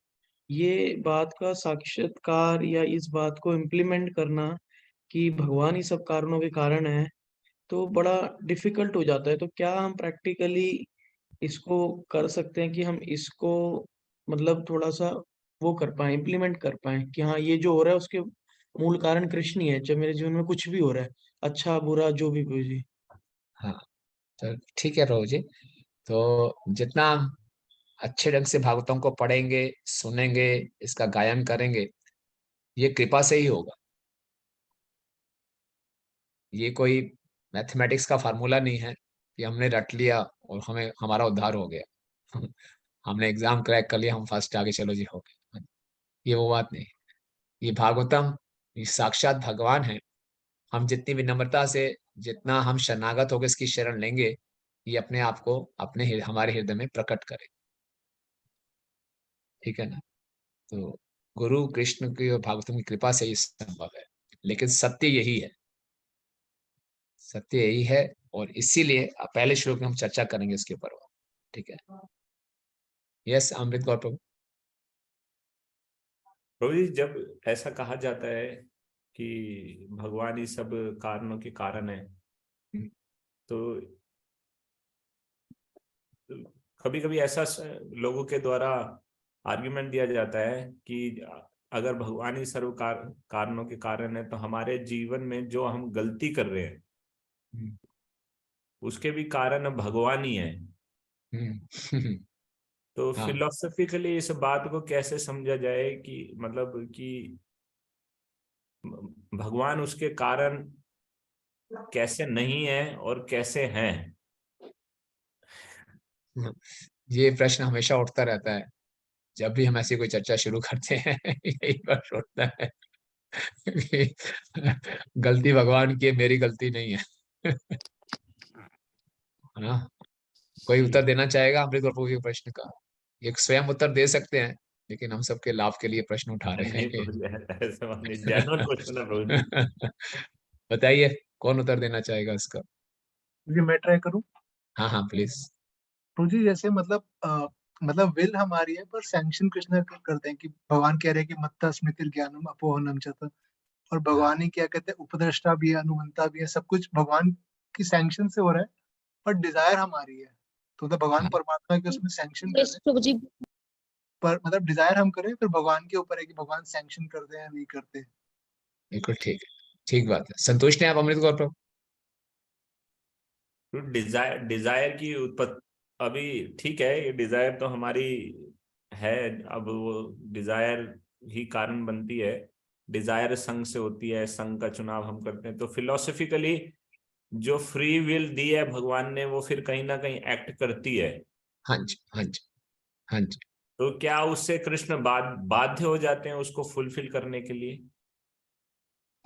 ये बात का साक्षात्कार या इस बात को इम्प्लीमेंट करना कि भगवान ही सब कारणों के कारण है, तो बड़ा डिफिकल्ट हो जाता है। तो क्या हम प्रैक्टिकली इसको कर सकते हैं कि हम इसको मतलब थोड़ा सा वो कर पाए, इम्प्लीमेंट कर पाए कि हाँ ये जो हो रहा है उसके मूल कारण कृष्ण ही है, चाहे मेरे जीवन में कुछ भी हो रहा है, अच्छा बुरा जो भी प्रभु जी। हाँ, तो ठीक है प्रभु जी। तो जितना अच्छे ढंग से भागवतों को पढ़ेंगे, सुनेंगे, इसका गायन करेंगे, ये कृपा से ही होगा। ये कोई मैथमेटिक्स का फार्मूला नहीं है कि हमने रट लिया और हमें हमारा उद्धार हो गया। हमने एग्जाम क्रैक कर लिया, हम फर्स्ट आगे चलो जी हो गए। ये वो बात नहीं। ये भागवतम, ये साक्षात भगवान है। हम जितनी विनम्रता से, जितना हम शरणागत होकर इसकी शरण लेंगे, ये अपने आप को हमारे हृदय में प्रकट करे। ठीक है ना? तो गुरु कृष्ण की और भागवतम की कृपा से ही संभव है। लेकिन सत्य यही है, सत्य यही है। और इसीलिए पहले श्लोक में हम चर्चा करेंगे इसके ऊपर। ठीक है? यस अमृत गौर प्रभु। प्रभु जी, जब ऐसा कहा जाता है कि भगवान ही सब कारणों के कारण है, तो कभी कभी ऐसा लोगों के द्वारा आर्ग्यूमेंट दिया जाता है कि अगर भगवान ही सर्व कारणों के कारण है, तो हमारे जीवन में जो हम गलती कर रहे हैं उसके भी कारण भगवान ही है। तो हाँ। फिलोसफिकली इस बात को कैसे समझा जाए कि मतलब कि भगवान उसके कारण कैसे नहीं है और कैसे हैं? ये प्रश्न हमेशा उठता रहता है जब भी हम ऐसी कोई चर्चा शुरू करते हैं। यही प्रश्न उठता है कि गलती भगवान की है, मेरी गलती नहीं है। है ना? कोई उत्तर देना चाहेगा अमृत बापू के प्रश्न का? एक स्वयं उत्तर दे सकते हैं, लेकिन हम सबके लाभ के लिए प्रश्न उठा रहे नहीं हैं। प्रभु जी, ऐसा नहीं, जेन्युइन क्वेश्चन है प्रभु जी। बताइए कौन उत्तर देना चाहेगा इसका? जी मैं ट्राई करूं। हाँ हाँ प्लीज। तो जी जैसे मतलब विल हमारी है पर सैंक्शन कृष्ण करते हैं कि भगवान कह रहे हैं कि मत्ता स्मृति ज्ञानम अपोहनम चत, और भगवान ही क्या कहते हैं उपद्रष्टा भी है, अनुमंता भी है, सब कुछ भगवान की सैंक्शन से हो रहा है, पर डिजायर हमारी है। तो मतलब भगवान हाँ। परमात्मा के उसमें सैंक्शन कर रहे हैं, प्रभु जी। पर मतलब डिजायर हम करें, फिर भगवान के ऊपर है कि भगवान सैंक्शन करते हैं या नहीं करते। बिल्कुल ठीक है, ठीक बात है। संतुष्ट हैं आप अमृत गौर प्रभु? तो डिजायर की उत्पत्ति अभी ठीक है, ये डिजायर तो हमारी है। अब वो डिजायर ही कारण बनती है, डिजायर संग से होती है, संग का चुनाव हम करते हैं। तो फिलोसफिकली जो फ्री विल दी है भगवान ने, वो फिर कहीं ना कहीं एक्ट करती है। हाँ जी हाँ जी हाँ जी। तो क्या उससे कृष्ण बाध्य हो जाते हैं उसको फुलफिल करने के लिए?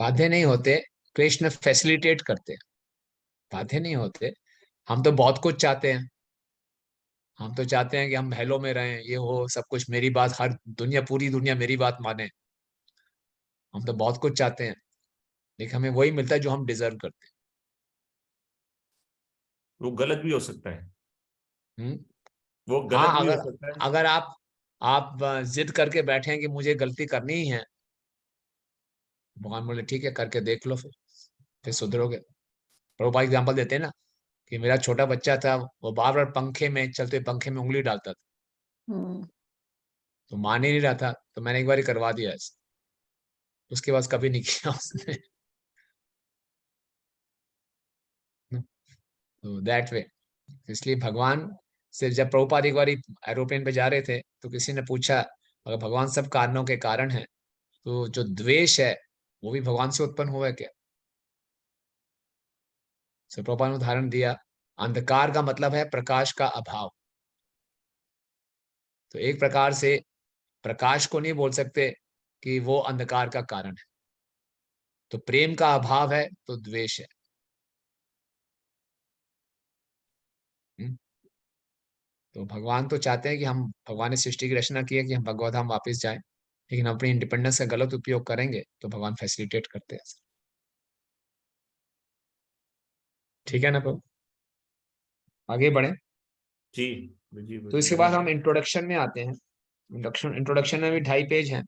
बाध्य नहीं होते, कृष्ण फैसिलिटेट करते हैं, बाध्य नहीं होते। हम तो बहुत कुछ चाहते हैं। हम तो चाहते हैं कि हम महलों में रहें, ये हो सब कुछ, मेरी बात हर दुनिया, पूरी दुनिया मेरी बात माने। हम तो बहुत कुछ चाहते हैं, लेकिन हमें वही मिलता है जो हम डिजर्व करते वो गलत भी हो सकता है, हैं। वो गलत हाँ, भी हो अगर सकता है। अगर आप जिद करके बैठे हैं कि मुझे गलती करनी ही है, भगवान बोले ठीक है करके देख लो, फिर सुधरोगे। प्रभुपाद एग्जाम्पल देते हैं ना कि मेरा छोटा बच्चा था, वो बार बार पंखे में, चलते हुए पंखे में उंगली डालता था, तो मान ही नहीं रहा था, तो मैंने एक बार ही करवा दिया ऐसे। उसके बाद कभी नहीं किया उसने। तो दैट वे। इसलिए भगवान से जब प्रभुपाद एक बार एरोप्लेन पे जा रहे थे, तो किसी ने पूछा अगर भगवान सब कारणों के कारण है, तो जो द्वेष है वो भी भगवान से उत्पन्न हुआ है क्या? सो प्रभुपाद ने उदाहरण दिया, अंधकार का मतलब है प्रकाश का अभाव। तो एक प्रकार से प्रकाश को नहीं बोल सकते कि वो अंधकार का कारण है। तो प्रेम का अभाव है तो द्वेष है। हम्म? तो भगवान तो चाहते हैं कि हम, भगवान ने सृष्टि की रचना की है कि हम भगवत धाम वापस जाएं, लेकिन अपनी इंडिपेंडेंस का गलत उपयोग करेंगे तो भगवान फैसिलिटेट करते हैं। ठीक है ना प्रभु? आगे बढ़े। जी जी तो इसके बाद हम इंट्रोडक्शन में आते हैं। इंट्रोडक्शन में भी 2.5 पेज है,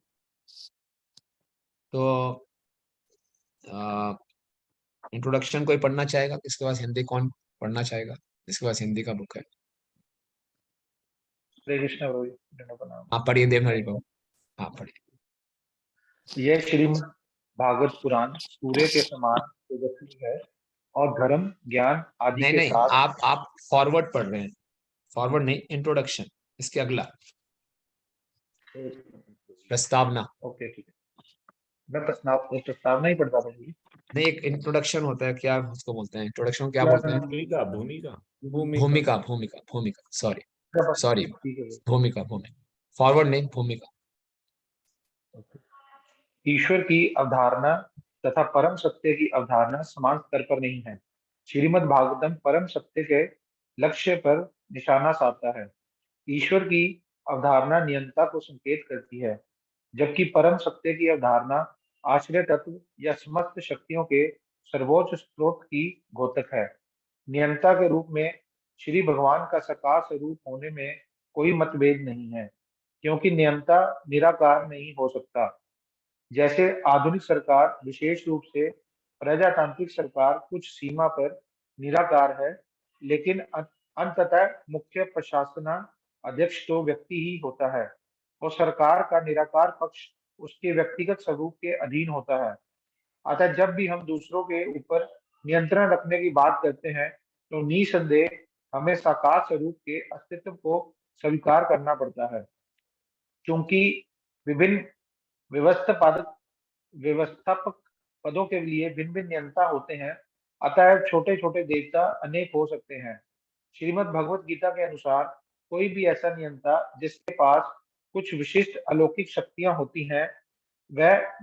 तो इंट्रोडक्शन कोई पढ़ना चाहेगा? इसके पास हिंदी कौन पढ़ना चाहेगा? इसके पास हिंदी का बुक है। हरे कृष्ण प्रभु जी, दंडवत प्रणाम। आप पढ़िए देवनागरी बाबू, आप पढ़िए। यह श्रीमद् भागवत पुराण सूर्य के समान तेजस्वी है और धर्म ज्ञान आदि नहीं के नहीं, साथ आप फॉरवर्ड पढ़ रहे हैं, फॉरवर्ड नहीं, इंट्रोडक्शन, इसके अगला प्रस्तावना। ओके ठीक है, मैं प्रस्तावना ही पढ़ता था जी। नहीं, एक इंट्रोडक्शन होता है, क्या उसको बोलते हैं, इंट्रोडक्शन क्या क्या बोलते हैं? भूमिका भूमिका भूमिका, भूमिका, भूमिका, सॉरी सॉरी, ठीक है भूमिका, भूमिका, फॉरवर्ड नहीं, भूमिका। ईश्वर की अवधारणा तथा परम सत्य की अवधारणा समान स्तर पर नहीं है। श्रीमद् भागवतम परम सत्य के लक्ष्य पर निशाना साधता है। ईश्वर की अवधारणा नियंता को संकेत करती है, जबकि परम सत्य की अवधारणा आश्रय तत्व या समस्त शक्तियों के सर्वोच्च स्रोत की द्योतक है। नियंता के रूप में श्री भगवान का साकार स्वरूप होने में कोई मतभेद नहीं है, क्योंकि नियंता निराकार नहीं हो सकता। जैसे आधुनिक सरकार, विशेष रूप से प्रजातांत्रिक सरकार, कुछ सीमा पर निराकार है, लेकिन अंततः मुख्य प्रशासना अध्यक्ष तो व्यक्ति ही होता है और सरकार का निराकार पक्ष उसके व्यक्तिगत स्वरूप के अधीन होता है। अतः जब भी हम दूसरों के ऊपर नियंत्रण रखने की बात करते हैं, तो निसंदेह हमें साकार स्वरूप के अस्तित्व को स्वीकार करना पड़ता है। क्योंकि विभिन्न व्यवस्थापक पदों के लिए भिन्न भिन्न नियंता होते हैं, अतः छोटे छोटे देवता अनेक हो सकते हैं। श्रीमद् भगवत गीता के अनुसार कोई भी ऐसा नियंता जिसके पास कुछ विशिष्ट अलौकिक शक्तियां होती हैं, वह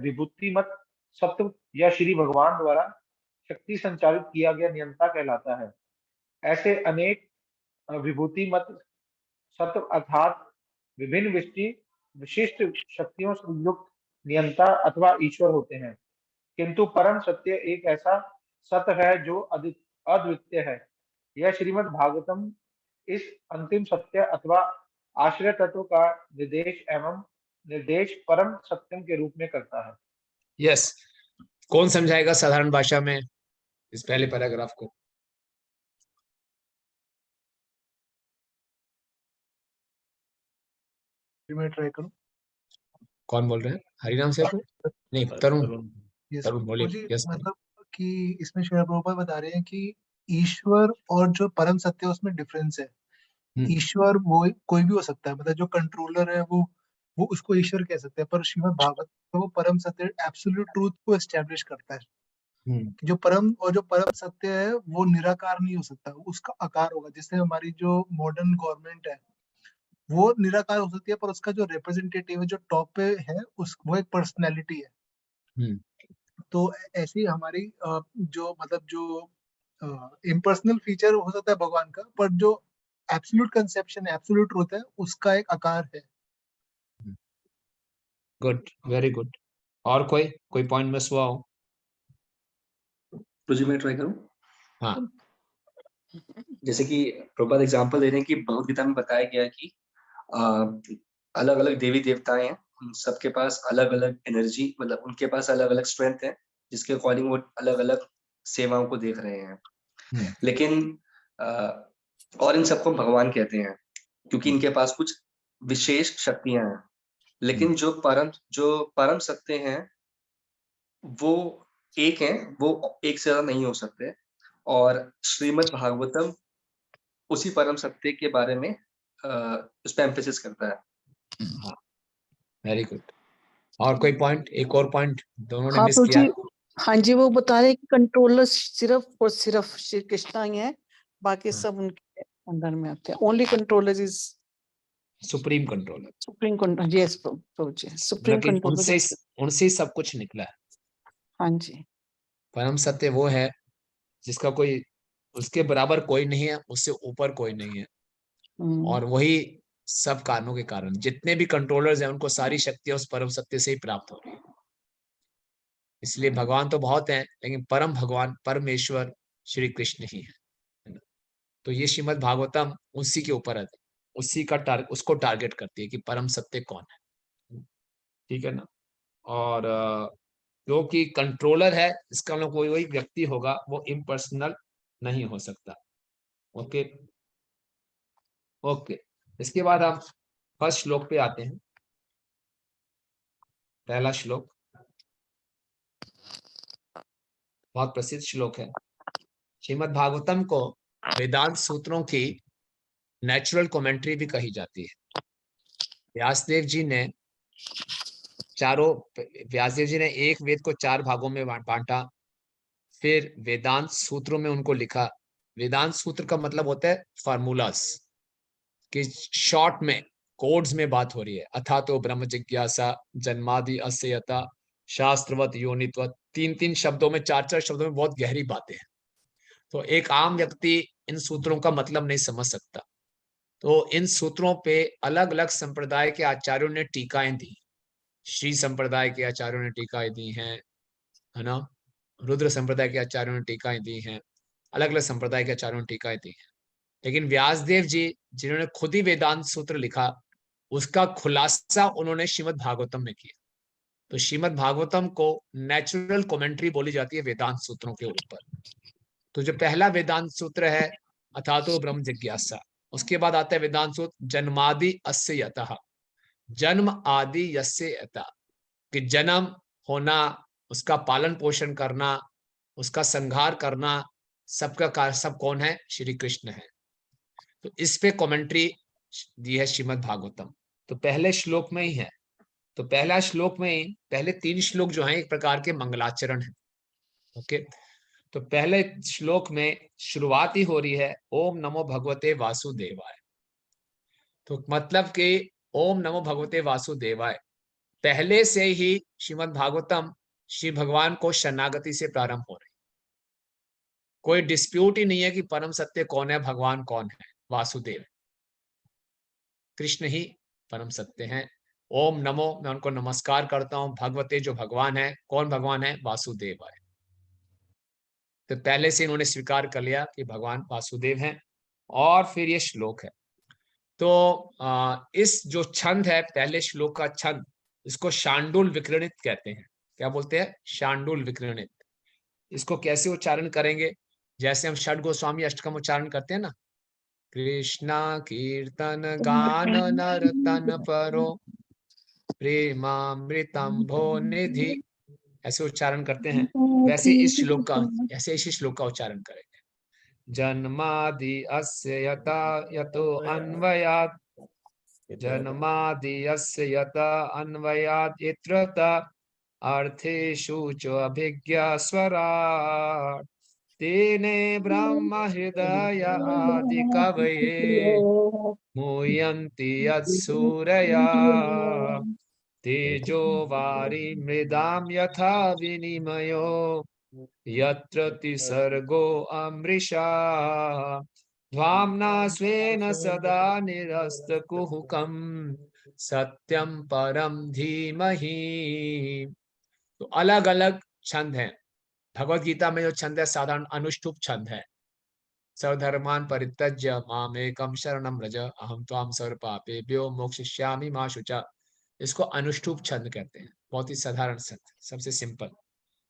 विभूतिमत सत्व या श्री भगवान द्वारा शक्ति संचालित किया गया नियंता कहलाता है। ऐसे अनेक विभूतिमत सत्व अर्थात विभिन्न विशिष्ट शक्तियों से युक्त नियंता अथवा ईश्वर होते हैं, किंतु परम सत्य एक ऐसा सत्य है जो अद्वितीय है। यह श्रीमद् भागवतम इस अंतिम सत्य अथवा आश्रय तत्व का निर्देश परम सत्यम के रूप में करता है। यस, कौन समझाएगा साधारण भाषा में इस पहले पैराग्राफ को? मैं ट्राई करूं। कौन बोल रहे हैं? हरिनाम से नहीं, तरुण, यस तरुण बोलिए। जी, यस, मतलब कि इसमें श्रील प्रभुपाद बता रहे हैं कि ईश्वर और जो परम सत्य है उसमें डिफरेंस है। ईश्वर वो कोई भी हो सकता है, मतलब जो कंट्रोलर है वो उसको ईश्वर कह सकते हैं, पर श्रीमद् भागवत तो वो परम सत्य एब्सोल्यूट ट्रूथ को एस्टेब्लिश करता है कि जो परम सत्य है वो निराकार नहीं हो सकता, उसका आकार होगा। जैसे हमारी जो मॉडर्न गवर्नमेंट है वो निराकार हो सकती है, पर उसका जो रिप्रेजेंटेटिव है जो टॉप पे है वो एक पर्सनैलिटी है। तो ऐसी हमारी जो मतलब जो इम्पर्सनल फीचर हो सकता है भगवान का, पर जो एब्सोल्यूट कंसेप्शन है, एब्सोल्यूट ट्रूथ है, उसका एक आकार है। Good, very good. और कोई पॉइंट मिस हुआ हो? तो जी मैं ट्राई करूं। हाँ, जैसे कि प्रभुपाद एग्जांपल दे रहे हैं कि भगवद गीता में बताया गया है कि अलग अलग देवी देवताएं हैं, उन सबके पास अलग अलग एनर्जी, मतलब उनके पास अलग अलग स्ट्रेंथ है, जिसके अकॉर्डिंग वो अलग अलग सेवाओं को देख रहे हैं। लेकिन और इन सबको भगवान कहते हैं क्योंकि इनके पास कुछ विशेष शक्तियां हैं। लेकिन जो परम सत्य हैं वो एक हैं, वो एक से ज्यादा नहीं हो सकते। और श्रीमद् भागवतम उसी परम सत्य के बारे में उस पर एम्फेसिस करता है। हाँ, वेरी गुड। और कोई पॉइंट? एक और पॉइंट दोनों ने हाँ मिस तो किया। जी, हाँ जी, वो बता रहे हैं कि कंट्रोलर सिर्फ और सिर्फ श्री कृष्णा ही है, बाकी सब उनके अंडर में आते हैं। Only controller is supreme controller, supreme controller. Yes Prabhu ji, supreme लेकिन कंट्रोलर। उनसे सब कुछ निकला है। हाँ जी, परम सत्य वो है जिसका कोई उसके बराबर कोई नहीं है, उससे ऊपर कोई नहीं है, और वही सब कारणों के कारण जितने भी कंट्रोलर्स हैं उनको सारी शक्तियां उस परम सत्य से ही प्राप्त हो रही है। इसलिए भगवान तो बहुत हैं, लेकिन परम भगवान परमेश्वर श्री कृष्ण ही है ना? तो ये श्रीमद् भागवतम उसी के ऊपर है, उसी का उसको टारगेट करती है कि परम सत्य कौन है, ठीक है ना। और जो कि कंट्रोलर है, इसका मतलब कोई वही व्यक्ति होगा, वो इम्पर्सनल नहीं हो सकता। ओके ओके, इसके बाद हम फर्स्ट श्लोक पे आते हैं। पहला श्लोक बहुत प्रसिद्ध श्लोक है। श्रीमद् भागवतम को वेदांत सूत्रों की नेचुरल कमेंट्री भी कही जाती है। व्यासदेव जी ने एक वेद को 4 भागों में बांटा, फिर वेदांत सूत्रों में उनको लिखा। वेदांत सूत्र का मतलब होता है फार्मूलास, कि शॉर्ट में कोड्स में बात हो रही है। अथा तो ब्रह्म जिज्ञासा, जन्मादि अस्यता, शास्त्रवत योनित्वत, 3-3 शब्दों में, 4-4 शब्दों में बहुत गहरी बातें हैं। तो एक आम व्यक्ति इन सूत्रों का मतलब नहीं समझ सकता। तो इन सूत्रों पे अलग अलग संप्रदाय के आचार्यों ने टीकाएं दी। श्री संप्रदाय के आचार्यों ने टीकाएं दी हैं, है ना। रुद्र संप्रदाय के आचार्यों ने टीकाएं दी हैं, अलग अलग संप्रदाय के आचार्यों ने टीकाएं दी हैं। लेकिन व्यासदेव जी, जिन्होंने खुद ही वेदांत सूत्र लिखा, उसका खुलासा उन्होंने श्रीमद् भागवतम में किया। तो श्रीमद् भागवतम को नेचुरल कमेंट्री बोली जाती है वेदांत सूत्रों के ऊपर। तो जो पहला वेदांत सूत्र है अथातो ब्रह्म जिज्ञासा, उसके बाद आता है वेदांत सूत्र जन्मादि अस्य यतः, जन्म आदि यस्य यतः, कि जन्म होना, उसका पालन पोषण करना, उसका संहार करना, सबका सब कौन है? श्री कृष्ण है। तो इस पे कमेंट्री दी है श्रीमद् भागवतम। तो पहले श्लोक में ही है। तो पहला श्लोक में ही पहले 3 श्लोक जो हैं एक प्रकार के मंगलाचरण है। ओके, तो पहले श्लोक में शुरुआत ही हो रही है ओम नमो भगवते वासुदेवाय। तो मतलब कि ओम नमो भगवते वासुदेवाय, पहले से ही श्रीमद् भागवतम श्री भगवान को शरणागति से प्रारंभ हो रही। कोई डिस्प्यूट ही नहीं है कि परम सत्य कौन है, भगवान कौन है, वासुदेव, कृष्ण ही परम सत्य हैं। ओम नमो, मैं उनको नमस्कार करता हूं, भगवते, जो भगवान है, कौन भगवान है? वासुदेव है। तो पहले से इन्होंने स्वीकार कर लिया कि भगवान वासुदेव हैं। और फिर ये श्लोक है। तो इस जो छंद है, पहले श्लोक का छंद, इसको शांडुल विकृणित कहते हैं। क्या बोलते हैं? शांडुल विकृणित। इसको कैसे उच्चारण करेंगे? जैसे हम षड गोस्वामी अष्टकम उच्चारण करते हैं ना, कृष्णा कीर्तन गान नर्तन परो प्रेमामृतम भो निधि, ऐसे उच्चारण करते हैं। वैसे इस श्लोक का उच्चारण करेंगे। जन्मादि अस्य यता यतो अन्वयात्, जन्मादि अस्य यता अन्वयात् इत्रता अर्थेषु च अभिज्ञा स्वराट्, तेने ब्रह्म हृदय आदि कवये मुह्यन्ति यत्सूरया, तेजो वारि मृदाम यथा विनिमयो यत्र त्रिसर्गो अमृषा, ध्वाम्ना स्वेन सदा निरस्तकुहकं सत्यं परम धीमहि। तो अलग अलग छंद हैं। भगवत गीता में जो छंद है साधारण अनुष्ठुप छंद है। सर्वधर्मान् परित्यज्य मामेकं शरणं व्रज अहं त्वां सर्वपापेभ्यो मोक्षयिष्यामि मा शुचा। इसको अनुष्ठुप छंद कहते हैं। बहुत ही साधारण छंद, सबसे सिंपल।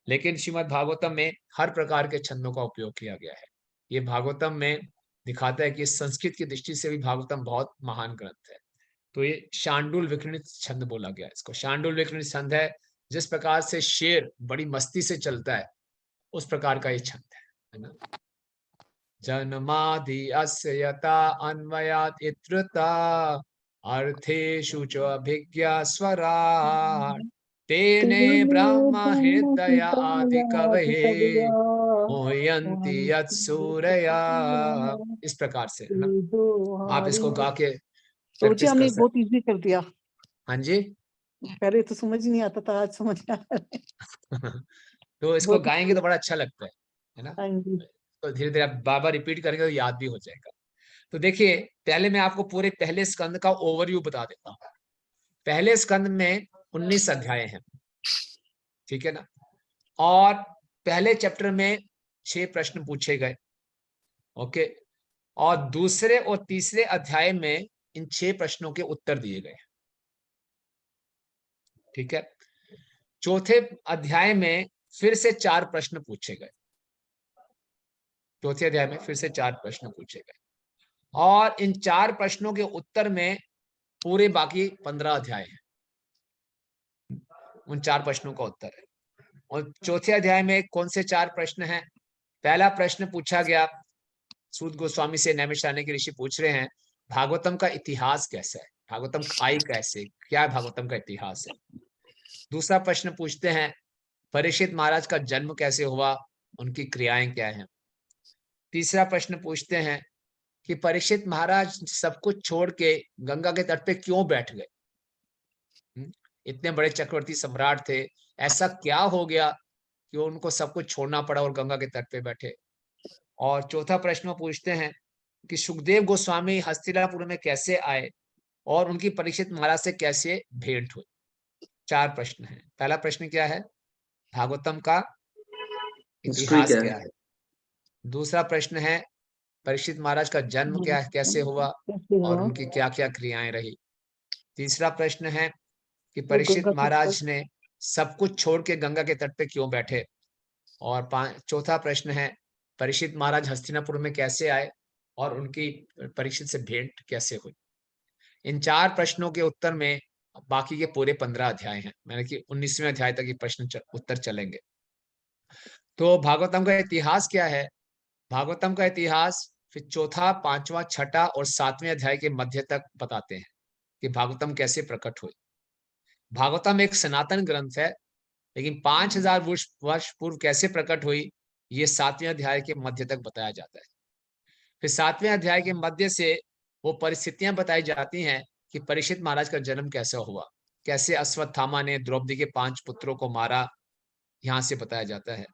लेकिन श्रीमद् भागवतम में हर प्रकार के छंदों का उपयोग किया गया है। ये भागवतम में दिखाता है कि संस्कृत की दृष्टि से भी भागवतम बहुत महान ग्रंथ है। तो ये शांडुल विकृणित छंद बोला गया। इसको शांडुल विकृणित छंद है। जिस प्रकार से शेर बड़ी मस्ती से चलता है, उस प्रकार का ये छंद है ना। जन्मादि अस्य यता अन्वयात् इत्रता अर्थेषु च अभिज्ञा स्वराट्, तेने ब्रह्म हृदय आदि कवये मुह्यन्ति यत्सूरया। इस प्रकार से है ना। आप इसको गा के प्रभु हमने बहुत इजी कर दिया। हाँ जी, पहले तो समझ नहीं आता था, आज समझ आ रहा है। तो इसको गाएंगे तो बड़ा अच्छा लगता है ना। हाँ जी। तो धीरे धीरे आप बार बार रिपीट करेंगे तो याद भी हो जाएगा। तो देखिए, पहले मैं आपको पूरे पहले स्कंद का ओवरव्यू बता देता हूँ। पहले स्कंद में 19 अध्याय हैं, ठीक है ना। और पहले चैप्टर में 6 प्रश्न पूछे गए। ओके, और दूसरे और तीसरे अध्याय में इन 6 प्रश्नों के उत्तर दिए गए। ठीक है। चौथे अध्याय में फिर से 4 प्रश्न पूछे गए। चौथे अध्याय में फिर से 4 प्रश्न पूछे गए और इन 4 प्रश्नों के उत्तर में पूरे बाकी 15 अध्याय हैं। उन 4 प्रश्नों का उत्तर है। और चौथे अध्याय में कौन से 4 प्रश्न हैं? पहला प्रश्न पूछा गया, सूत गोस्वामी से नैमिषारण्य के ऋषि पूछ रहे हैं, भागवतम का इतिहास कैसा है? भागवतम आई कैसे? क्या भागवतम का इतिहास है? दूसरा प्रश्न पूछते हैं, परीक्षित महाराज का जन्म कैसे हुआ? उनकी क्रियाएं क्या हैं? तीसरा प्रश्न पूछते हैं कि परीक्षित महाराज सब कुछ छोड़ के गंगा के तट पे क्यों बैठ गए? इतने बड़े चक्रवर्ती सम्राट थे, ऐसा क्या हो गया कि उनको सब कुछ छोड़ना पड़ा और गंगा के तट पे बैठे? और चौथा प्रश्न पूछते हैं कि सुखदेव गोस्वामी हस्तिनापुर में कैसे आए और उनकी परीक्षित महाराज से कैसे भेंट हुई? 4 प्रश्न हैं। पहला प्रश्न क्या है? भागवतम का इतिहास क्या है? दूसरा प्रश्न है, परीक्षित महाराज का जन्म क्या कैसे हुआ और उनकी क्या क्या क्रियाएं रही? तीसरा प्रश्न है कि परीक्षित महाराज ने सब कुछ छोड़ के गंगा के तट पे क्यों बैठे? और चौथा प्रश्न है, परीक्षित महाराज हस्तिनापुर में कैसे आए और उनकी परीक्षित से भेंट कैसे हुई? इन 4 प्रश्नों के उत्तर में बाकी के पूरे 15 अध्याय हैं, मैंने कि 19वें अध्याय तक ये प्रश्न उत्तर चलेंगे। तो भागवतम का इतिहास क्या है? भागवतम का इतिहास फिर चौथा, 5वां, 6ठा और 7वें अध्याय के मध्य तक बताते हैं कि भागवतम कैसे प्रकट हुई। भागवतम एक सनातन ग्रंथ है, लेकिन 5000 वर्ष पूर्व कैसे प्रकट हुई, ये 7वें अध्याय के मध्य तक बताया जाता है। फिर 7वें अध्याय के मध्य से वो परिस्थितियां बताई जाती हैं कि परीक्षित महाराज का जन्म कैसा हुआ, कैसे अश्वत्थामा ने द्रौपदी के 5 पुत्रों को मारा, यहाँ से बताया जाता है।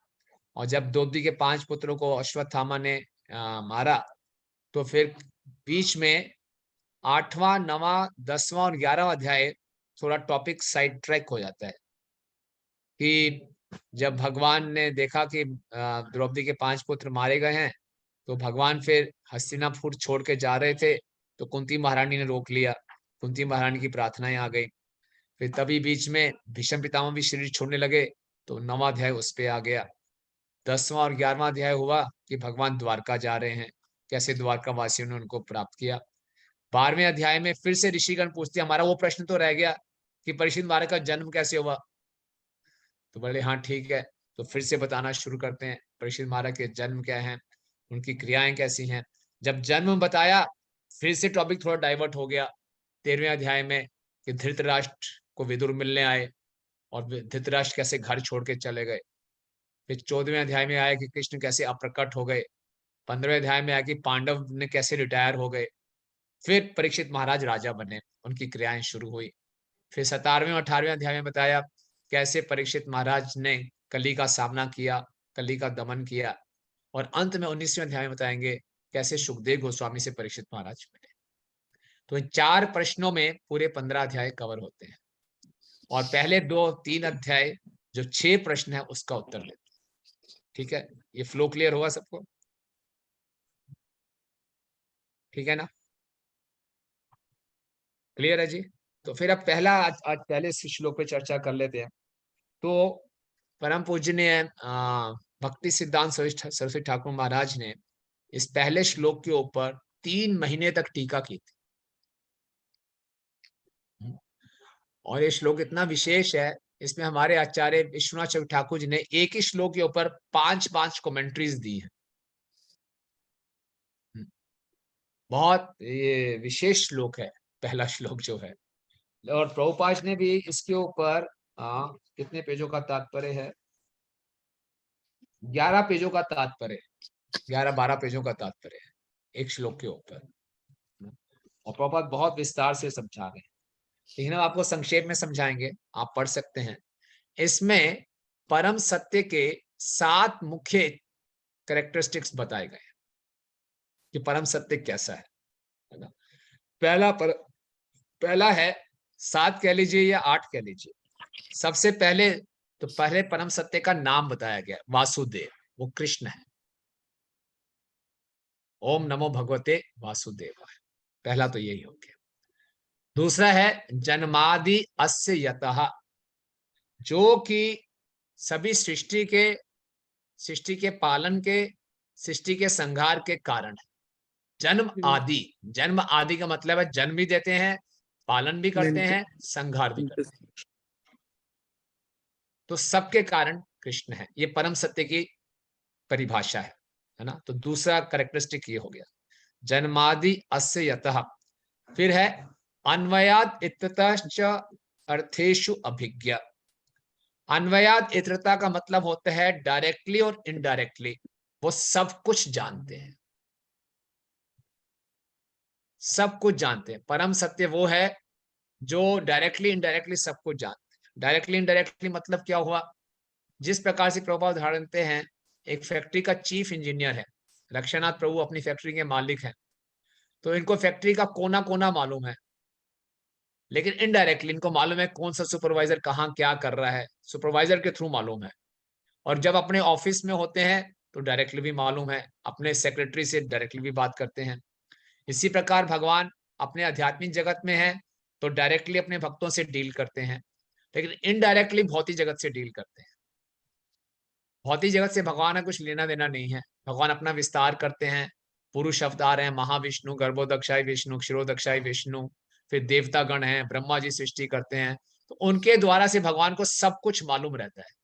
और जब द्रौपदी के 5 पुत्रों को अश्वत्थामा ने मारा, तो फिर बीच में 8वां, 9वां, 10वां और 11वां अध्याय थोड़ा टॉपिक साइड ट्रैक हो जाता है कि जब भगवान ने देखा कि द्रौपदी के 5 पुत्र मारे गए हैं, तो भगवान फिर हस्तिनापुर छोड़ के जा रहे थे, तो कुंती महारानी ने रोक लिया। कुंती महारानी की प्रार्थनाएं आ गई। फिर तभी बीच में भीष्म पितामह भी शरीर छोड़ने लगे, तो 9वां अध्याय उस पे आ गया। 10वां और 11वां अध्याय हुआ कि भगवान द्वारका जा रहे हैं, कैसे द्वारका वासियों ने उनको प्राप्त किया। 12वें अध्याय में फिर से ऋषिगण पूछते, हमारा वो प्रश्न तो रह गया कि परीक्षित महाराज का जन्म कैसे हुआ? तो बोले हाँ ठीक है, तो फिर से बताना शुरू करते हैं परीक्षित महाराज के जन्म क्या है, उनकी क्रियाएं कैसी हैं। जब जन्म बताया, फिर से टॉपिक थोड़ा डाइवर्ट हो गया 13वें अध्याय में कि धृतराष्ट्र को विदुर मिलने आए और धृतराष्ट्र कैसे घर छोड़ के चले गए। फिर 14वें अध्याय में आया कि कृष्ण कैसे अप्रकट हो गए। 15वें अध्याय में आया कि पांडव ने कैसे रिटायर हो गए। फिर परीक्षित महाराज राजा बने, उनकी क्रियाएं शुरू हुई। फिर 17वें और 18वें अध्याय में बताया कैसे परीक्षित महाराज ने कली का सामना किया, कली का दमन किया। और अंत में 19वें अध्याय में बताएंगे कैसे सुखदेव गोस्वामी से परीक्षित महाराज मिले। तो इन 4 प्रश्नों में पूरे 15 अध्याय कवर होते हैं और पहले 2-3 अध्याय जो 6 प्रश्न है उसका उत्तर देते हैं। ठीक है, ये फ्लो क्लियर हुआ सबको? ठीक है ना? क्लियर है जी? तो फिर अब पहला आज पहले श्लोक पे चर्चा कर लेते हैं। तो परम पूजनीय भक्ति सिद्धांत सरस्वती ठाकुर महाराज ने इस पहले श्लोक के ऊपर 3 महीने तक टीका की थी। और ये श्लोक इतना विशेष है, इसमें हमारे आचार्य विश्वनाथ चक्रवर्ती ठाकुर जी ने एक ही श्लोक के ऊपर 5-5 कमेंट्रीज दी है। बहुत ये विशेष श्लोक है पहला श्लोक जो है। और प्रभुपाद ने भी इसके ऊपर कितने पेजों का तात्पर्य है? 11 पेजों का तात्पर्य, 11-12 पेजों का तात्पर्य है एक श्लोक के ऊपर। और प्रभुपाद बहुत विस्तार से समझा रहे हैं, लेकिन हम आपको संक्षेप में समझाएंगे, आप पढ़ सकते हैं। इसमें परम सत्य के 7 मुख्य कैरेक्टरिस्टिक्स बताए गए हैं कि परम सत्य कैसा है। पहला है 7 कह लीजिए या 8 कह लीजिए। सबसे पहले तो पहले परम सत्य का नाम बताया गया, वासुदेव, वो कृष्ण है। ओम नमो भगवते वासुदेवाय, पहला तो यही हो गया। दूसरा है जन्मादि अस्य यतः, जो कि सभी सृष्टि के पालन के, सृष्टि के संहार के कारण है। जन्म आदि, जन्म आदि का मतलब है जन्म भी देते हैं, पालन भी करते हैं, संहार भी करते हैं, तो सबके कारण कृष्ण है। ये परम सत्य की परिभाषा है ना। तो दूसरा कैरेक्टरिस्टिक ये हो गया, जन्मादि अस्य यतः। फिर है अन्वयाद इत्यतश्च अर्थेषु अभिज्ञा। अन्वयाद इत्रता का मतलब होता है डायरेक्टली और इनडायरेक्टली वो सब कुछ जानते हैं, सब कुछ जानते हैं। परम सत्य वो है जो डायरेक्टली इनडायरेक्टली सब कुछ जानते हैं। डायरेक्टली इनडायरेक्टली मतलब क्या हुआ, जिस प्रकार से प्रभुपाद उदाहरण देते हैं, एक फैक्ट्री का चीफ इंजीनियर है, रक्षानाथ प्रभु अपनी फैक्ट्री के मालिक हैं, तो इनको फैक्ट्री का कोना कोना मालूम है, लेकिन इनडायरेक्टली इनको मालूम है कौन सा सुपरवाइजर कहाँ क्या कर रहा है, सुपरवाइजर के थ्रू मालूम है। और जब अपने ऑफिस में होते हैं तो डायरेक्टली भी मालूम है, अपने सेक्रेटरी से डायरेक्टली भी बात करते हैं। इसी प्रकार भगवान अपने आध्यात्मिक जगत में है तो डायरेक्टली अपने भक्तों से डील करते हैं, लेकिन इनडायरेक्टली भौतिक जगत से डील करते हैं। भौतिक जगत से भगवान का कुछ लेना देना नहीं है। भगवान अपना विस्तार करते हैं, पुरुष अवतार हैं, महाविष्णु, गर्भोदक्षाई विष्णु, क्षीरोदक्षाई विष्णु, फिर देवता गण हैं, ब्रह्मा जी सृष्टि करते हैं, तो उनके द्वारा से भगवान को सब कुछ मालूम रहता है।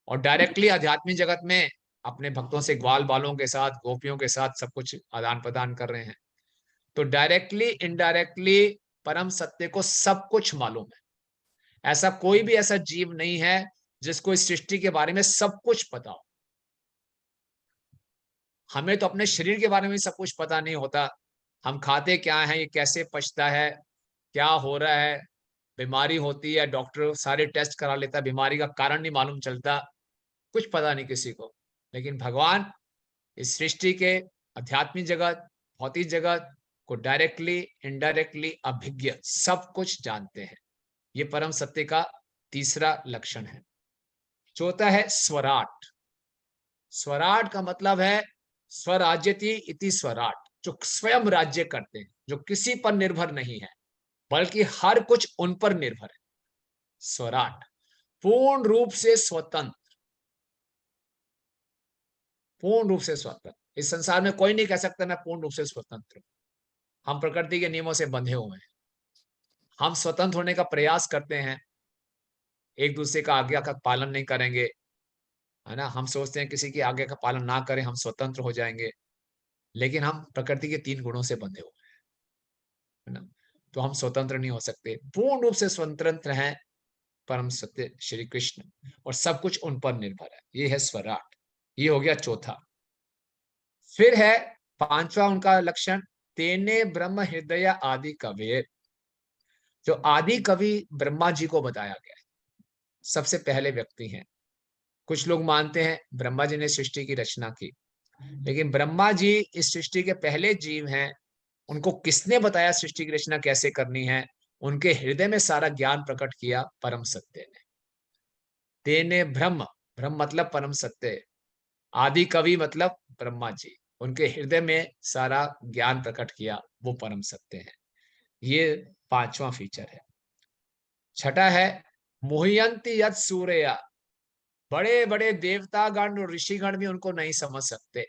और डायरेक्टली आध्यात्मिक जगत में अपने भक्तों से ग्वाल बालों के साथ, गोपियों के साथ सब कुछ आदान प्रदान कर रहे हैं। तो डायरेक्टली इनडायरेक्टली परम सत्य को सब कुछ मालूम है। ऐसा कोई भी ऐसा जीव नहीं है जिसको इस सृष्टि के बारे में सब कुछ पता हो। हमें तो अपने शरीर के बारे में सब कुछ पता नहीं होता, हम खाते क्या हैं, ये कैसे पचता है, क्या हो रहा है, बीमारी होती है, डॉक्टर सारे टेस्ट करा लेता है, बीमारी का कारण नहीं मालूम चलता, कुछ पता नहीं किसी को। लेकिन भगवान इस सृष्टि के आध्यात्मिक जगत, भौतिक जगत को डायरेक्टली इनडायरेक्टली अभिज्ञ सब कुछ जानते हैं। ये परम सत्य का तीसरा लक्षण है। चौथा है स्वराट। स्वराट का मतलब है स्वराज्यति इति स्वराट, जो स्वयं राज्य करते हैं, जो किसी पर निर्भर नहीं है बल्कि हर कुछ उन पर निर्भर है। स्वराट पूर्ण रूप से स्वतंत्र, पूर्ण रूप से स्वतंत्र। इस संसार में कोई नहीं कह सकता मैं पूर्ण रूप से स्वतंत्र हूं। हम प्रकृति के नियमों से बंधे हुए हैं, हम स्वतंत्र होने का प्रयास करते हैं, एक दूसरे का आज्ञा का पालन नहीं करेंगे, है ना। हम सोचते हैं किसी की आज्ञा का पालन ना करें हम स्वतंत्र हो जाएंगे, लेकिन हम प्रकृति के 3 गुणों से बंधे हुए हैं, है ना। तो हम स्वतंत्र नहीं हो सकते। पूर्ण रूप से स्वतंत्र हैं परम सत्य श्री कृष्ण, और सब कुछ उन पर निर्भर है। ये है स्वराट। ये हो गया चौथा। फिर है पांचवा उनका लक्षण, तेने ब्रह्म हृदय आदि कवि। जो आदि कवि ब्रह्मा जी को बताया गया है, सबसे पहले व्यक्ति हैं। कुछ लोग मानते हैं ब्रह्मा जी ने सृष्टि की रचना की, लेकिन ब्रह्मा जी इस सृष्टि के पहले जीव हैं। उनको किसने बताया सृष्टि की रचना कैसे करनी है? उनके हृदय में सारा ज्ञान प्रकट किया परम सत्य ने। तेने ब्रह्म, ब्रह्म मतलब परम सत्य, आदि कवि मतलब ब्रह्मा जी, उनके हृदय में सारा ज्ञान प्रकट किया, वो परम सत्य है। ये पांचवा फीचर है। छठा है मोहयंती यत् सूर्या। बड़े बड़े देवतागण और ऋषिगण भी उनको नहीं समझ सकते।